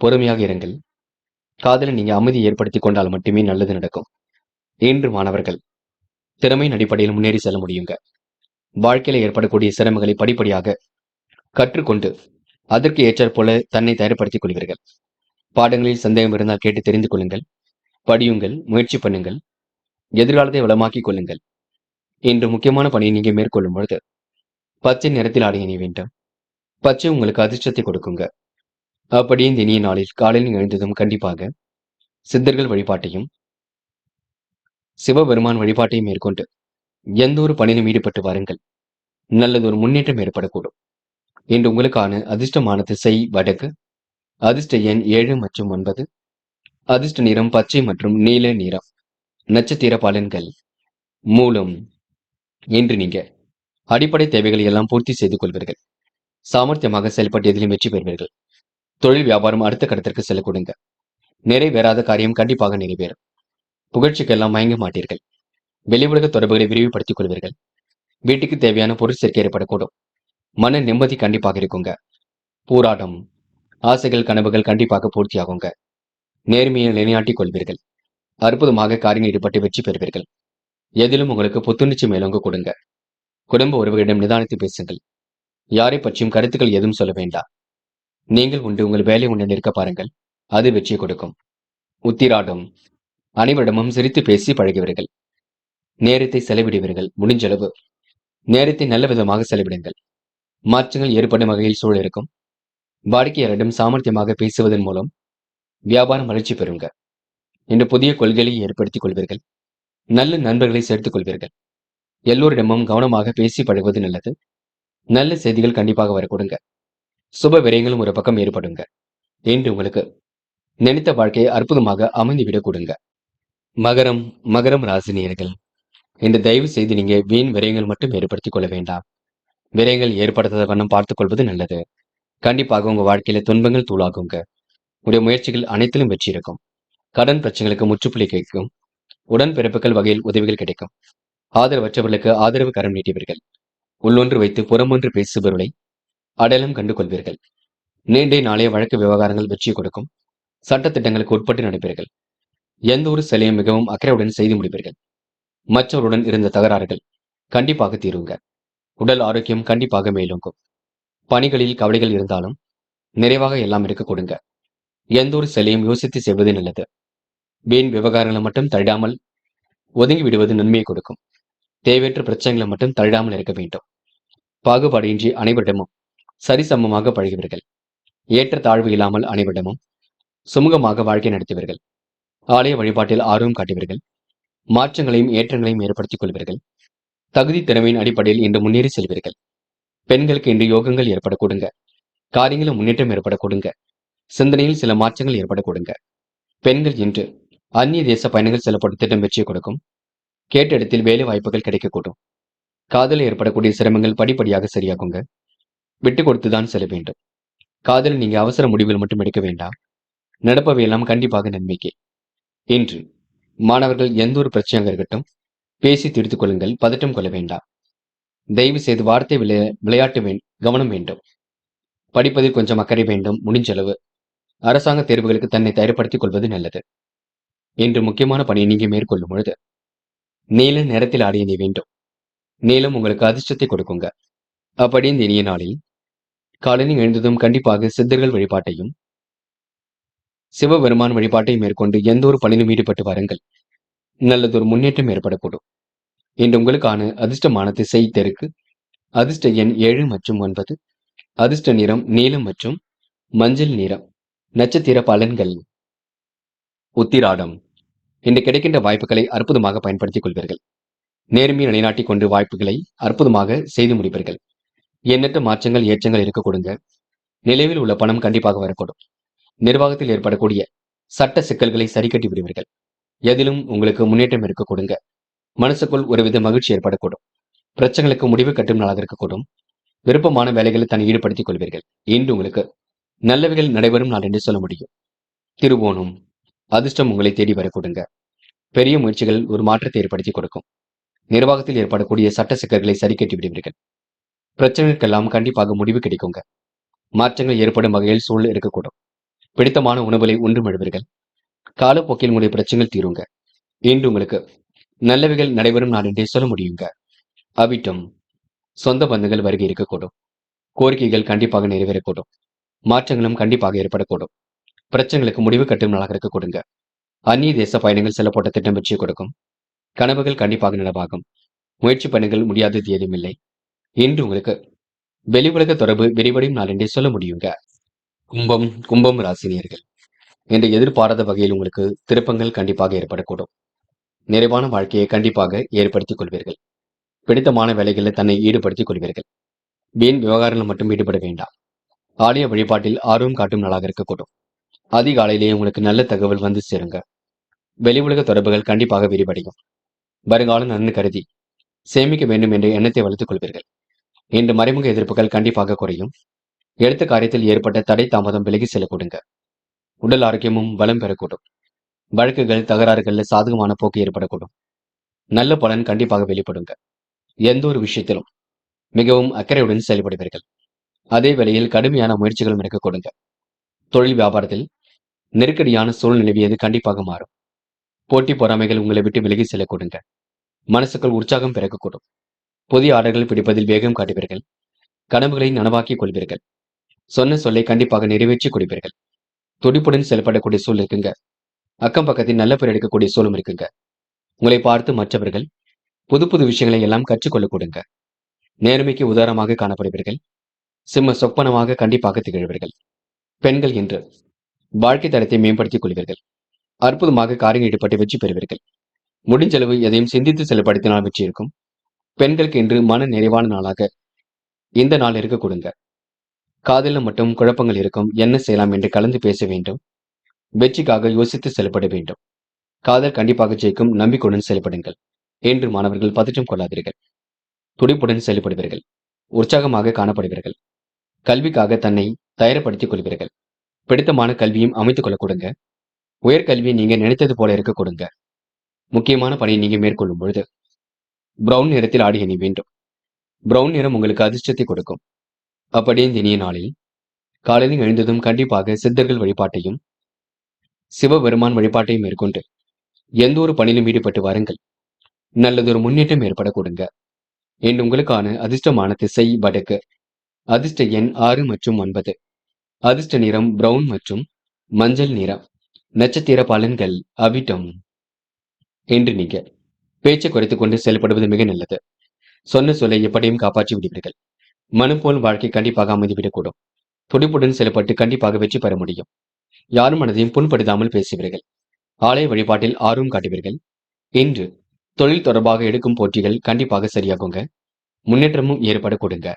பொறுமையாக இருங்கள். காதலை நீங்க அமைதி ஏற்படுத்திக் கொண்டால் மட்டுமே நல்லது நடக்கும். இன்று மாணவர்கள் திறமையின் அடிப்படையில் முன்னேறி செல்ல முடியுங்க. வாழ்க்கையில ஏற்படக்கூடிய சிரமங்களை படிப்படியாக கற்றுக்கொண்டு அதற்கு ஏற்றாற் போல தன்னை தயார்படுத்திக் கொள்வீர்கள். பாடங்களில் சந்தேகம் இருந்தால் கேட்டு தெரிந்து கொள்ளுங்கள். படியுங்கள். முயற்சி பண்ணுங்கள். எதிர்காலத்தை வளமாக்கிக் கொள்ளுங்கள். இன்று முக்கியமான பணியை நீங்க மேற்கொள்ளும் பொழுது பச்சை நிறத்தில் ஆடை அணிய வேண்டும். பச்சை உங்களுக்கு அதிர்ஷ்டத்தை கொடுக்குங்க. அப்படியே இந்த இனிய நாளில் காலையில் எழுந்ததும் கண்டிப்பாக சித்தர்கள் வழிபாட்டையும் சிவபெருமான் வழிபாட்டையும் மேற்கொண்டு எந்த ஒரு பணியிலும் ஈடுபட்டு வாருங்கள். நல்லது ஒரு முன்னேற்றம் ஏற்படக்கூடும். இன்று உங்களுக்கான அதிர்ஷ்டமான திசை வடக்கு. அதிர்ஷ்ட எண் 7 மற்றும் 9. அதிர்ஷ்ட நிறம் பச்சை மற்றும் நீல நிறம். நட்சத்திர பலன்கள். மூலம். இன்று நீங்க அடிப்படை தேவைகளை எல்லாம் பூர்த்தி செய்து கொள்வீர்கள். சாமர்த்தியமாக செயல்பட்டு எதிலும் வெற்றி பெறுவீர்கள். தொழில் வியாபாரம் அடுத்த கட்டத்திற்கு செல்ல கொடுங்க. நிறைவேறாத காரியம் கண்டிப்பாக நிறைவேறும். புகழ்ச்சிக்கெல்லாம் மயங்க மாட்டீர்கள். வெளி உலக தொடர்புகளை விரிவுபடுத்திக் கொள்வீர்கள். வீட்டுக்கு தேவையான பொருள் சேர்க்கை ஏற்படக்கூடும். மன நிம்மதி கண்டிப்பாக இருக்குங்க. போராட்டம், ஆசைகள் கனவுகள் கண்டிப்பாக பூர்த்தியாகுங்க. நேர்மையை நிலைநாட்டிக் கொள்வீர்கள். அற்புதமாக காரியங்கள் ஈடுபட்டு வெற்றி பெறுவீர்கள். எதிலும் உங்களுக்கு புத்துணர்ச்சி மேலோங்க கொடுங்க. குடும்ப உறவுகளிடம் நிதானித்து பேசுங்கள். யாரை பற்றியும் கருத்துக்கள் எதுவும் சொல்ல வேண்டாம். நீங்கள் உண்டு உங்கள் வேலை உண்டு நிற்க பாருங்கள். அது வெற்றியை கொடுக்கும். உத்திராடம், அனைவரிடமும் சிரித்து பேசி பழகுவீர்கள். நேரத்தை செலவிடுவீர்கள். முடிஞ்சளவு நேரத்தை நல்ல விதமாக செலவிடுங்கள். மாற்றங்கள் ஏற்படும் வகையில் சூழல் இருக்கும். வாடிக்கையாளரிடம் சாமர்த்தியமாக பேசுவதன் மூலம் வியாபாரம் வளர்ச்சி பெறுங்க. இன்று புதிய கொள்கைகளை ஏற்படுத்திக் கொள்வீர்கள். நல்ல நண்பர்களை சேர்த்துக் கொள்வீர்கள். எல்லோரிடமும் கவனமாக பேசி பழகுவது நல்லது. நல்ல செய்திகள் கண்டிப்பாக வரக்கூடுங்க. சுப விரயங்களும் ஒரு பக்கம் ஏற்படுங்க. இன்று உங்களுக்கு நினைத்த வாழ்க்கையை அற்புதமாக அமைந்துவிடக் கொடுங்க. மகரம் மகரம் ராசினியர்கள், இன்று தயவு செய்து நீங்க வீண் விரயங்கள் மட்டும் ஏற்படுத்திக் கொள்ள வேண்டாம். விரயங்கள் ஏற்படுத்தாத வண்ணம் பார்த்துக் கொள்வது நல்லது. கண்டிப்பாக உங்க வாழ்க்கையில துன்பங்கள் தூளாகுங்க. உடைய முயற்சிகள் அனைத்திலும் வெற்றி இருக்கும். கடன் பிரச்சனைகளுக்கு முற்றுப்புள்ளி கிடைக்கும். உடன்பிறப்புகள் வகையில் உதவிகள் கிடைக்கும். ஆதரவற்றவர்களுக்கு ஆதரவு கரம் நீட்டுவீர்கள். உள்ளொன்று வைத்து புறமொன்று பேசுபவர்களை அடையாளம் கண்டு கொள்வீர்கள். நீண்ட நாளைய வழக்கு விவகாரங்கள் வெற்றி கொடுக்கும். சட்டத்திட்டங்களுக்கு உட்பட்டு நடப்பீர்கள். எந்த ஒரு செயலையும் மிகவும் அக்கறையுடன் செய்து முடிப்பீர்கள். மற்றவருடன் இருந்த தகராறுகள் கண்டிப்பாக தீருங்க. உடல் ஆரோக்கியம் கண்டிப்பாக மேலோங்கும். பணிகளில் கவலைகள் இருந்தாலும் நிறைவாக எல்லாம் இருக்க கொடுங்க. எந்த ஒரு செயலையும் யோசித்து செய்வது நல்லது. வீண் விவகாரங்களை மட்டும் தள்ளாமல் ஒதுங்கி விடுவது நன்மையை கொடுக்கும். தேவையற்ற பிரச்சனைகளை மட்டும் தள்ளாமல் இருக்க வேண்டும். பாகுபாடின்றி அனைவரிடமும் சரிசமமாக பழகுவீர்கள். ஏற்ற தாழ்வு இல்லாமல் அனைவரிடமும் சுமூகமாக வாழ்க்கை நடத்துவீர்கள். ஆலய வழிபாட்டில் ஆர்வம் காட்டுவீர்கள். மாற்றங்களையும் ஏற்றங்களையும் ஏற்படுத்திக் கொள்வீர்கள். தகுதி திறமையின் அடிப்படையில் இன்று முன்னேறி செல்வீர்கள். பெண்களுக்கு இன்று யோகங்கள் ஏற்பட கொடுங்க. காரியங்களும் முன்னேற்றம் ஏற்பட கொடுங்க. சிந்தனையில் சில மாற்றங்கள் ஏற்பட கொடுங்க. பெண்கள் இன்று அந்நிய தேச பயணங்கள் செல்லப்படும் திட்டம் வெற்றியை கொடுக்கும். கேட்ட இடத்தில் வேலை வாய்ப்புகள் கிடைக்கக்கூடும். காதலில் ஏற்படக்கூடிய சிரமங்கள் படிப்படியாக சரியாகுங்க. விட்டு கொடுத்துதான் செல்ல வேண்டும். காதலில் நீங்க அவசர முடிவுகள் மட்டும் எடுக்க வேண்டாம். நடப்பவையெல்லாம் கண்டிப்பாக நன்மைக்கு. இன்று மாணவர்கள் எந்த ஒரு பிரச்சனையாக இருக்கட்டும் பேசி தீர்த்துக் கொள்ளுங்கள். பதட்டம் கொள்ள வேண்டாம். தயவு செய்து வார்த்தை விளையாட்டு கவனம் வேண்டும். படிப்பதில் கொஞ்சம் அக்கறை வேண்டும். முடிஞ்சளவு அரசாங்க தேர்வுகளுக்கு தன்னை தயார்படுத்திக் கொள்வது நல்லது. இன்று முக்கியமான பணியை நீங்க மேற்கொள்ளும் பொழுது நீல நேரத்தில் ஆடிய வேண்டும். நீளம் உங்களுக்கு அதிர்ஷ்டத்தை கொடுக்குங்க. அப்படி இந்த இனிய நாளில் காலையில் எழுந்ததும் கண்டிப்பாக சித்தர்கள் வழிபாட்டையும் சிவபெருமான் வழிபாட்டையும் மேற்கொண்டு எந்த ஒரு பணியிலும் ஈடுபட்டு வாருங்கள். நல்லதொரு முன்னேற்றம் ஏற்படக்கூடும். இன்று உங்களுக்கான அதிர்ஷ்டமான திசை தெற்கு. அதிர்ஷ்ட எண் 7 மற்றும் 9. அதிர்ஷ்ட நிறம் நீலம் மற்றும் மஞ்சள் நிறம். நட்சத்திர பலன்கள். உத்திராடம், இன்று கிடைக்கின்ற வாய்ப்புகளை அற்புதமாக பயன்படுத்திக் கொள்வீர்கள். நேர்மையை நிலைநாட்டிக் கொண்டு வாய்ப்புகளை அற்புதமாக செய்து முடிப்பீர்கள். எண்ணற்ற மாற்றங்கள் ஏற்றங்கள் இருக்க கொடுங்க. நிலைவில் உள்ள பணம் கண்டிப்பாக வரக்கூடும். நிர்வாகத்தில் ஏற்படக்கூடிய சட்ட சிக்கல்களை சரி கட்டி விடுவீர்கள். எதிலும் உங்களுக்கு முன்னேற்றம் இருக்க கொடுங்க. மனசுக்குள் ஒருவித மகிழ்ச்சி ஏற்படக்கூடும். பிரச்சனைகளுக்கு முடிவு கட்டும் நாளாக இருக்கக்கூடும். விருப்பமான வேலைகளை தன்னை ஈடுபடுத்திக் கொள்வீர்கள். இன்று உங்களுக்கு நல்லவைகள் நடைபெறும் நாள் என்று சொல்ல முடியும். திருவோணம், அதிர்ஷ்டம் உங்களை தேடி வர கொடுங்க. பெரிய முயற்சிகள் ஒரு மாற்றத்தை ஏற்படுத்தி கொடுக்கும். நிர்வாகத்தில் ஏற்படக்கூடிய சட்ட சிக்கல்களை சரி கட்டி விடுவீர்கள். பிரச்சனைகளுக்கெல்லாம் கண்டிப்பாக முடிவு கிடைக்குங்க. மாற்றங்கள் ஏற்படும் வகையில் சூழல் இருக்கக்கூடும். பிடித்தமான உணவுகளை உண்டு மழுவீர்கள். காலப்போக்கில் உங்களுடைய பிரச்சனைகள் தீருங்க. இன்று உங்களுக்கு நல்லவைகள் நடைபெறும் நாள் என்றே சொல்ல முடியுங்க. அவிட்டம், சொந்த பந்தங்கள் வருகை இருக்கக்கூடும். கோரிக்கைகள் கண்டிப்பாக நிறைவேறக்கூடும். மாற்றங்களும் கண்டிப்பாக ஏற்படக்கூடும். பிரச்சனைகளுக்கு முடிவு கட்டும் நாளாக இருக்க கொடுங்க. அந்நிய தேச பயணங்கள் செல்லப்பட்ட திட்டம் வெற்றி கொடுக்கும். கனவுகள் கண்டிப்பாக நனவாகும். முயற்சி பணிகள் முடியாதது ஏதுமில்லை. இன்று உங்களுக்கு வெளி உலக தொடர்பு விரிவடையும் நாள் என்றே சொல்ல முடியுங்க. கும்பம் ராசினியர்கள், என்று எதிர்பாராத வகையில் உங்களுக்கு திருப்பங்கள் கண்டிப்பாக ஏற்படக்கூடும். நிறைவான வாழ்க்கையை கண்டிப்பாக ஏற்படுத்திக் கொள்வீர்கள். பிடித்தமான வேலைகளில் தன்னை ஈடுபடுத்திக் கொள்வீர்கள். வீண் விவகாரங்கள் மட்டும் ஈடுபட வேண்டாம். ஆலய வழிபாட்டில் ஆர்வம் காட்டும் நாளாக இருக்கக்கூடும். அதிகாலையிலேயே உங்களுக்கு நல்ல தகவல் வந்து சேருங்க. வெளி உலக தொடர்புகள் கண்டிப்பாக விரிவடையும். வருங்கால நலன் கருதி சேமிக்க வேண்டும் என்ற எண்ணத்தை வளர்த்துக் கொள்வீர்கள். இன்று மறைமுக எதிர்ப்புகள் கண்டிப்பாக குறையும். எடுத்த காரியத்தில் ஏற்பட்ட தடை தாமதம் விலகி செல்ல கொடுங்க. உடல் ஆரோக்கியமும் பலம் பெறக்கூடும். வழக்குகள் தகராறுகள்ல சாதகமான போக்கு ஏற்படக்கூடும். நல்ல பலன் கண்டிப்பாக வெளிப்படுங்க. எந்த ஒரு விஷயத்திலும் மிகவும் அக்கறையுடன் செயல்படுவீர்கள். அதே வேளையில் கடுமையான முயற்சிகளும் எடுக்க கொடுங்க. தொழில் வியாபாரத்தில் நெருக்கடியான சூழ்நிலை நிலவியது கண்டிப்பாக மாறும். போட்டி பொறாமைகள் உங்களை விட்டு விலகி செல்ல கொடுங்க. மனசுக்குள் உற்சாகம் பிறக்கக்கூடும். புதிய ஆர்டர்கள் பிடிப்பதில் வேகம் காட்டுவீர்கள். கனவுகளை நனவாக்கிக் கொள்வீர்கள். சொன்ன சொல்லை கண்டிப்பாக நிறைவேற்றி கொடுப்பீர்கள். துடிப்புடன் செயல்படக்கூடிய சூழல் இருக்குங்க. அக்கம் பக்கத்தில் நல்ல பேர் எடுக்கக்கூடிய சூழலும் இருக்குங்க. உங்களை பார்த்து மற்றவர்கள் புது புது விஷயங்களை எல்லாம் கற்றுக்கொள்ள கொடுங்க. நேர்மைக்கு உதாரணமாக காணப்படுவீர்கள். சிம்ம சொப்பனமாக கண்டிப்பாக திகழ்வீர்கள். பெண்கள் என்று வாழ்க்கை தரத்தை மேம்படுத்திக் கொள்வீர்கள். அற்புதமாக காரியங்கள் ஈடுபட்டு வெற்றி பெறுவீர்கள். முடிஞ்சளவு எதையும் சிந்தித்து செயல்படுத்தினால் வெற்றி இருக்கும். பெண்களுக்கு இன்று மன நிறைவான நாளாக இந்த நாள் இருக்க கொடுங்க. காதலில் மட்டும் குழப்பங்கள் இருக்கும். என்ன செய்யலாம் என்று கலந்து பேச வேண்டும். வெற்றிக்காக யோசித்து செயல்பட வேண்டும். காதல் கண்டிப்பாக ஜெயிக்கும். நம்பிக்கையுடன் செயல்படுங்கள். என்று மாணவர்கள் பதற்றம் கொள்ளாதீர்கள். துடிப்புடன் செயல்படுவீர்கள். உற்சாகமாக காணப்படுவீர்கள். கல்விக்காக தன்னை தயார்படுத்திக் கொள்வீர்கள். பிடித்தமான கல்வியும் அமைத்துக் கொள்ள கொடுங்க. உயர்கல்வியை நீங்க நினைத்தது போல இருக்க கொடுங்க. முக்கியமான பணியை நீங்க மேற்கொள்ளும் பொழுது பிரவுன் நிறத்தில் ஆடை அணி வேண்டும். பிரவுன் நிறம் உங்களுக்கு அதிர்ஷ்டத்தை கொடுக்கும். அப்படியே இந்த இனிய நாளில் காலையில் எழுந்ததும் கண்டிப்பாக சித்தர்கள் வழிபாட்டையும் சிவபெருமான் வழிபாட்டையும் மேற்கொண்டு எந்த ஒரு பணியிலும் ஈடுபட்டு வாருங்கள். நல்லதொரு முன்னேற்றம் ஏற்பட கொடுங்க. என்று உங்களுக்கான அதிர்ஷ்டமான திசை வடக்கு. அதிர்ஷ்ட எண் 6 மற்றும் 9. அதிர்ஷ்ட நிறம் பிரவுன் மற்றும் மஞ்சள் நிறம். நட்சத்திர பலன்கள் அவிட்டம். என்று நீங்க பேச்சை குறைத்துக் கொண்டு செயல்படுவது மிக நல்லது. சொன்ன சொல்லை எப்படியும் காப்பாற்றி விடுவீர்கள். மனம் போல் வாழ்க்கை கண்டிப்பாக அமைந்துவிடக்கூடும். துடிப்புடன் செயல்பட்டு கண்டிப்பாக வெற்றி பெற முடியும். யாரும் மனதையும் புண்படுத்தாமல் பேசுவீர்கள். ஆலய வழிபாட்டில் ஆர்வம் காட்டுவீர்கள். இன்று தொழில் தொடர்பாக எடுக்கும் போட்டிகள் கண்டிப்பாக சரியாகுங்க. முன்னேற்றமும் ஏற்பட கொடுங்க.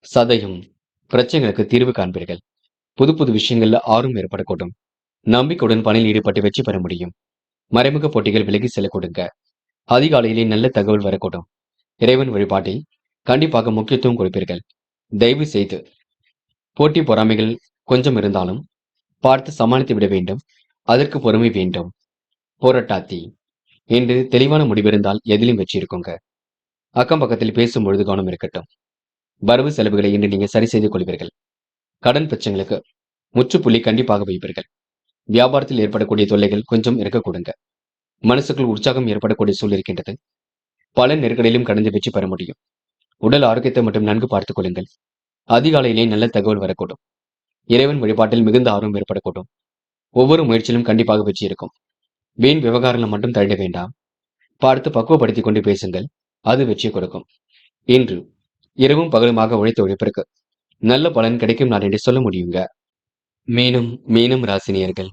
சதயம் பிரச்சனைகளுக்கு தீர்வு காண்பீர்கள். புது புது விஷயங்கள்ல ஆர்வம் ஏற்படக்கூடும். நம்பிக்கையுடன் பணியில் ஈடுபட்டு வெற்றி பெற முடியும். மறைமுக போட்டிகள் விலகி செல்ல கொடுங்க. அதிகாலையிலே நல்ல தகவல் வரக்கூடும். இறைவன் வழிபாட்டில் கண்டிப்பாக முக்கியத்துவம் கொடுப்பீர்கள். தயவு செய்து போட்டி பொறாமைகள் கொஞ்சம் இருந்தாலும் பார்த்து சமாளித்து விட வேண்டும். அதற்கு பொறுமை வேண்டும். போராட்டாத்தி என்று தெளிவான முடிவிருந்தால் எதிலும் வெற்றி இருக்குங்க. அக்கம் பக்கத்தில் பேசும்பொழுது கவனம் இருக்கட்டும். வரவு செலவுகளை இன்று நீங்க சரி செய்து கொள்வீர்கள். கடன் பிரச்சனைகளுக்கு முற்றுப்புள்ளி கண்டிப்பாக வைப்பீர்கள். வியாபாரத்தில் ஏற்படக்கூடிய தொல்லைகள் கொஞ்சம் இருக்க கொடுங்க. மனசுக்குள் உற்சாகம் ஏற்படக்கூடிய சூழல் இருக்கின்றது. பல நெருக்கடியிலும் கடந்து வெற்றி பெற முடியும். உடல் ஆரோக்கியத்தை மட்டும் நன்கு பார்த்துக் கொள்ளுங்கள். அதிகாலையிலே நல்ல தகவல் வரக்கூடும். இறைவன் வழிபாட்டில் மிகுந்த ஆர்வம் ஏற்படக்கூடும். ஒவ்வொரு முயற்சியிலும் கண்டிப்பாக வெற்றி இருக்கும். வீண் விவகாரங்கள் மட்டும் தள்ளிட வேண்டாம். பார்த்து பக்குவப்படுத்திக் கொண்டு பேசுங்கள். அது வெற்றி கொடுக்கும். இன்று இரவும் பகலுமாக உழைத்த உழைப்பிற்கு நல்ல பலன் கிடைக்கும் நான் என்று சொல்ல முடியுங்க. மீனும் மீனம் ராசினியர்கள்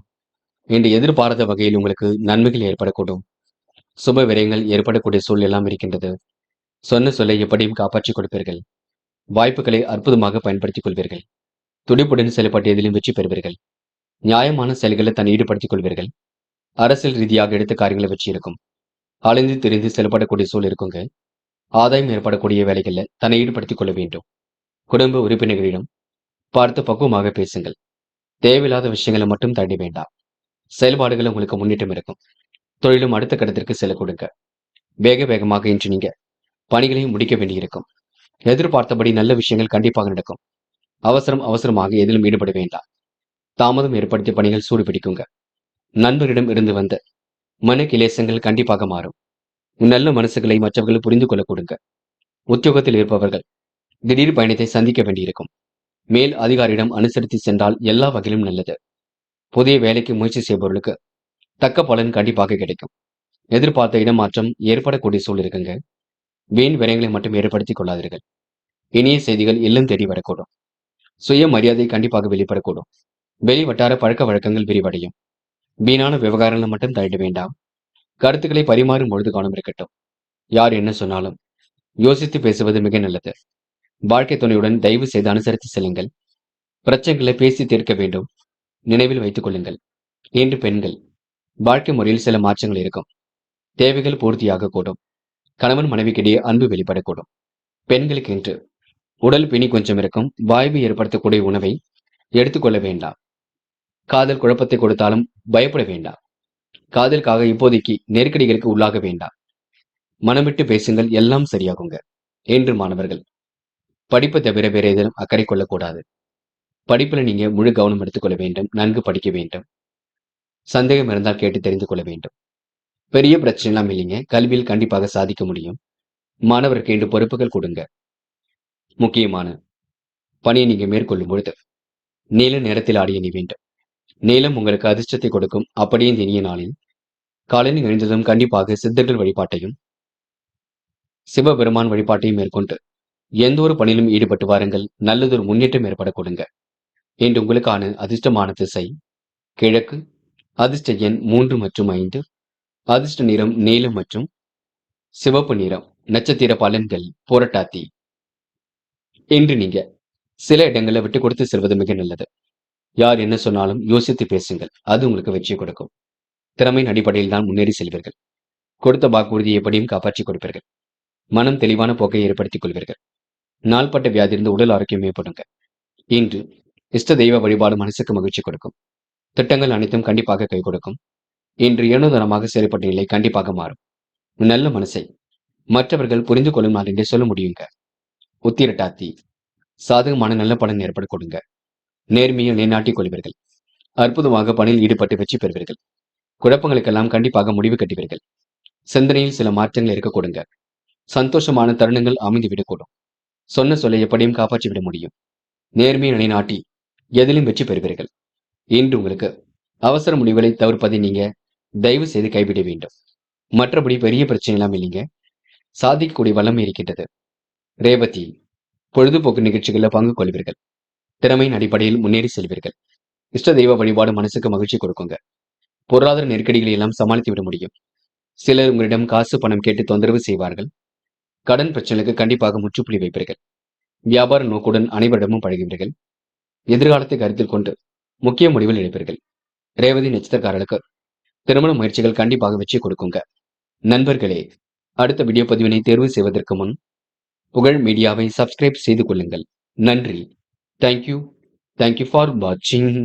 இன்று எதிர்பாராத வகையில் உங்களுக்கு நன்மைகள் ஏற்படக்கூடும். சுப விரயங்கள் ஏற்படக்கூடிய சூழல் எல்லாம் இருக்கின்றது. சொன்ன சொல்லை எப்படியும் காப்பாற்றிக் கொடுப்பீர்கள். வாய்ப்புகளை அற்புதமாக பயன்படுத்திக் கொள்வீர்கள். துடிப்புடன் செயல்பட்டு எதிலும் வெற்றி பெறுவீர்கள். நியாயமான செயல்களை தன் ஈடுபடுத்திக் கொள்வீர்கள். அரசியல் ரீதியாக எடுத்த காரியங்களை வெற்றி இருக்கும். அலைந்து திரிந்து செயல்படக்கூடிய சூழல் இருக்குங்க. ஆதாயம் ஏற்படக்கூடிய வேலைகளில் தன்னை ஈடுபடுத்திக் கொள்ள வேண்டும். குடும்ப உறுப்பினர்களிடம் பார்த்து பக்குவமாக பேசுங்கள். தேவையில்லாத விஷயங்களை மட்டும் தள்ளி வேண்டாம். செயல்பாடுகள் உங்களுக்கு முன்னேற்றம் இருக்கும். தொழிலும் அடுத்த கட்டத்திற்கு செல்ல கொடுங்க. வேக வேகமாக இன்று நீங்க பணிகளையும் முடிக்க வேண்டியிருக்கும். எதிர்பார்த்தபடி நல்ல விஷயங்கள் கண்டிப்பாக நடக்கும். அவசரமாக எதிலும் ஈடுபட வேண்டாம். தாமதம் ஏற்படுத்திய பணிகள் சூடு பிடிக்குங்க. நண்பரிடம் இருந்து வந்த மன கிளேசங்கள் கண்டிப்பாக மாறும். நல்ல மனசுகளை மற்றவர்கள் புரிந்து கொள்ள கொடுங்க. உத்தியோகத்தில் இருப்பவர்கள் திடீர் பயணத்தை சந்திக்க வேண்டியிருக்கும். மேல் அதிகாரியிடம் அனுசரித்து சென்றால் எல்லா வகையிலும் நல்லது. புதிய வேலைக்கு முயற்சி செய்பவர்களுக்கு தக்க பலன் கண்டிப்பாக கிடைக்கும். எதிர்பார்த்த இடமாற்றம் ஏற்படக்கூடிய சூழல் இருக்குங்க. வீண் விரயங்களை மட்டும் ஏற்படுத்திக் கொள்ளாதீர்கள். இனிய செய்திகள் இல்லம் தேடி வரக்கூடும். சுய மரியாதை கண்டிப்பாக வெளிப்படக்கூடும். வெளி வட்டார பழக்க வழக்கங்கள் விரிவடையும். வீணான விவகாரங்களை மட்டும் தள்ளிட வேண்டாம். கருத்துக்களை பரிமாறும் பொழுது கவனம் இருக்கட்டும். யார் என்ன சொன்னாலும் யோசித்து பேசுவது மிக நல்லது. வாழ்க்கை துணையுடன் தயவு செய்து அனுசரித்து செல்லுங்கள். பிரச்சனைகளை பேசி தீர்க்க வேண்டும். நினைவில் வைத்துக் கொள்ளுங்கள். இன்று பெண்கள் வாழ்க்கை முறையில் சில மாற்றங்கள் இருக்கும். தேவைகள் பூர்த்தியாக கூடும். கணவன் மனைவிக்கிடையே அன்பு வெளிப்படக்கூடும். பெண்களுக்கு இன்று உடல் பிணி கொஞ்சம் இருக்கும். வாய்வு ஏற்படுத்தக்கூடிய உணவை எடுத்துக்கொள்ள வேண்டாம். காதல் குழப்பத்தை கொடுத்தாலும் பயப்பட வேண்டாம். காதலுக்காக இப்போதைக்கு நெருக்கடிகளுக்கு உள்ளாக வேண்டாம். மனம் விட்டு பேசுங்கள், எல்லாம் சரியாகுங்க. என்று மாணவர்கள், படிப்பை தவிர வேற ஏதேனும் அக்கறை கொள்ளக்கூடாது. படிப்புல நீங்க முழு கவனம் எடுத்துக்கொள்ள வேண்டும். நன்கு படிக்க வேண்டும். சந்தேகம் இருந்தால் கேட்டு தெரிந்து கொள்ள வேண்டும். பெரிய பிரச்சனை எல்லாம் இல்லைங்க. கல்வியில் கண்டிப்பாக சாதிக்க முடியும். மாணவருக்கு 2 பொறுப்புகள் கொடுங்க. முக்கியமான பணியை நீங்க மேற்கொள்ளும் பொழுது நீல நிறத்தில் ஆடிய அணி வேண்டும். நீலம் உங்களுக்கு அதிர்ஷ்டத்தை கொடுக்கும். அப்படியே இந்த இனிய நாளில் காலையில் எழுந்ததும் கண்டிப்பாக சித்தர்கள் வழிபாட்டையும் சிவபெருமான் வழிபாட்டையும் மேற்கொண்டு எந்த ஒரு பணியிலும் ஈடுபட்டு வாருங்கள். நல்லதொரு முன்னேற்றம் ஏற்பட கொடுங்க. இன்று உங்களுக்கான அதிர்ஷ்டமான திசை கிழக்கு. அதிர்ஷ்ட எண் 3 மற்றும் 5. அதிர்ஷ்ட நிறம் நீலம் மற்றும் சிவப்பு நிறம். நட்சத்திர பலன்கள் புரட்டாதி. இன்று நீங்க சில இடங்களை விட்டு கொடுத்து செல்வது மிக நல்லது. யார் என்ன சொன்னாலும் யோசித்து பேசுங்கள். அது உங்களுக்கு வெற்றி கொடுக்கும். திறமையின் அடிப்படையில் தான் முன்னேறி செல்வீர்கள். கொடுத்த வாக்குறுதியை எப்படியும் காப்பாற்றிக் கொடுப்பீர்கள். மனம் தெளிவான போக்கை ஏற்படுத்திக் கொள்வீர்கள். நாள்பட்ட வியாதியிலிருந்து உடல் ஆரோக்கியம் மேம்படுங்க. இன்று இஷ்ட தெய்வ வழிபாடு மனசுக்கு மகிழ்ச்சி கொடுக்கும். திட்டங்கள் அனைத்தும் கண்டிப்பாக கை கொடுக்கும். இன்று ஏனோதனமாக செயல்பட்ட நிலை கண்டிப்பாக மாறும். நல்ல மனசை மற்றவர்கள் புரிந்து கொள்ளும் நாள் என்றே சொல்ல முடியுங்க. உத்திரட்டாத்தி சாதகமான நல்ல பலன் ஏற்பட கொடுங்க. நேர்மையை நிலைநாட்டிக் கொள்வீர்கள். அற்புதமாக பணியில் ஈடுபட்டு வெற்றி பெறுவீர்கள். குழப்பங்களுக்கெல்லாம் கண்டிப்பாக முடிவு கட்டுவீர்கள். சிந்தனையில் சில மாற்றங்கள் இருக்க கொடுங்க. சந்தோஷமான தருணங்கள் அமைந்துவிடக்கூடும். சொன்ன சொல்லை எப்படியும் காப்பாற்றிவிட முடியும். நேர்மையை நிலைநாட்டி எதிலும் வெற்றி பெறுவீர்கள். இன்று உங்களுக்கு அவசர முடிவுகளை தவிர்ப்பதை நீங்க தயவு செய்து கைவிட வேண்டும். மற்றபடி பெரிய பிரச்சனை எல்லாம் இல்லைங்க. சாதிக்கக்கூடிய வல்லமை இருக்கின்றது. ரேவதி பொழுதுபோக்கு நிகழ்ச்சிகளில் பங்கு கொள்வீர்கள். திறமையின் அடிப்படையில் முன்னேறி செல்வீர்கள். இஷ்ட தெய்வ வழிபாடு மனசுக்கு மகிழ்ச்சி கொடுக்குங்க. பொருளாதார நெருக்கடிகளை எல்லாம் சமாளித்து விட முடியும். சிலர் உங்களிடம் காசு பணம் கேட்டு தொந்தரவு செய்வார்கள். கடன் பிரச்சனைக்கு கண்டிப்பாக முற்றுப்புள்ளி வைப்பீர்கள். வியாபார நோக்குடன் அனைவரிடமும் பழகுவீர்கள். எதிர்காலத்தை கருத்தில் கொண்டு முக்கிய முடிவில் எடுப்பீர்கள். ரேவதி நட்சத்திரக்காரர்களுக்கு திருமண முயற்சிகள் கண்டிப்பாக வெற்றி கொடுக்குங்க. நண்பர்களே, அடுத்த வீடியோ பதிவினை தேர்வு செய்வதற்கு முன் புகழ் மீடியாவை சப்ஸ்கிரைப் செய்து கொள்ளுங்கள். நன்றி. தேங்க்யூ ஃபார் வாட்சிங்.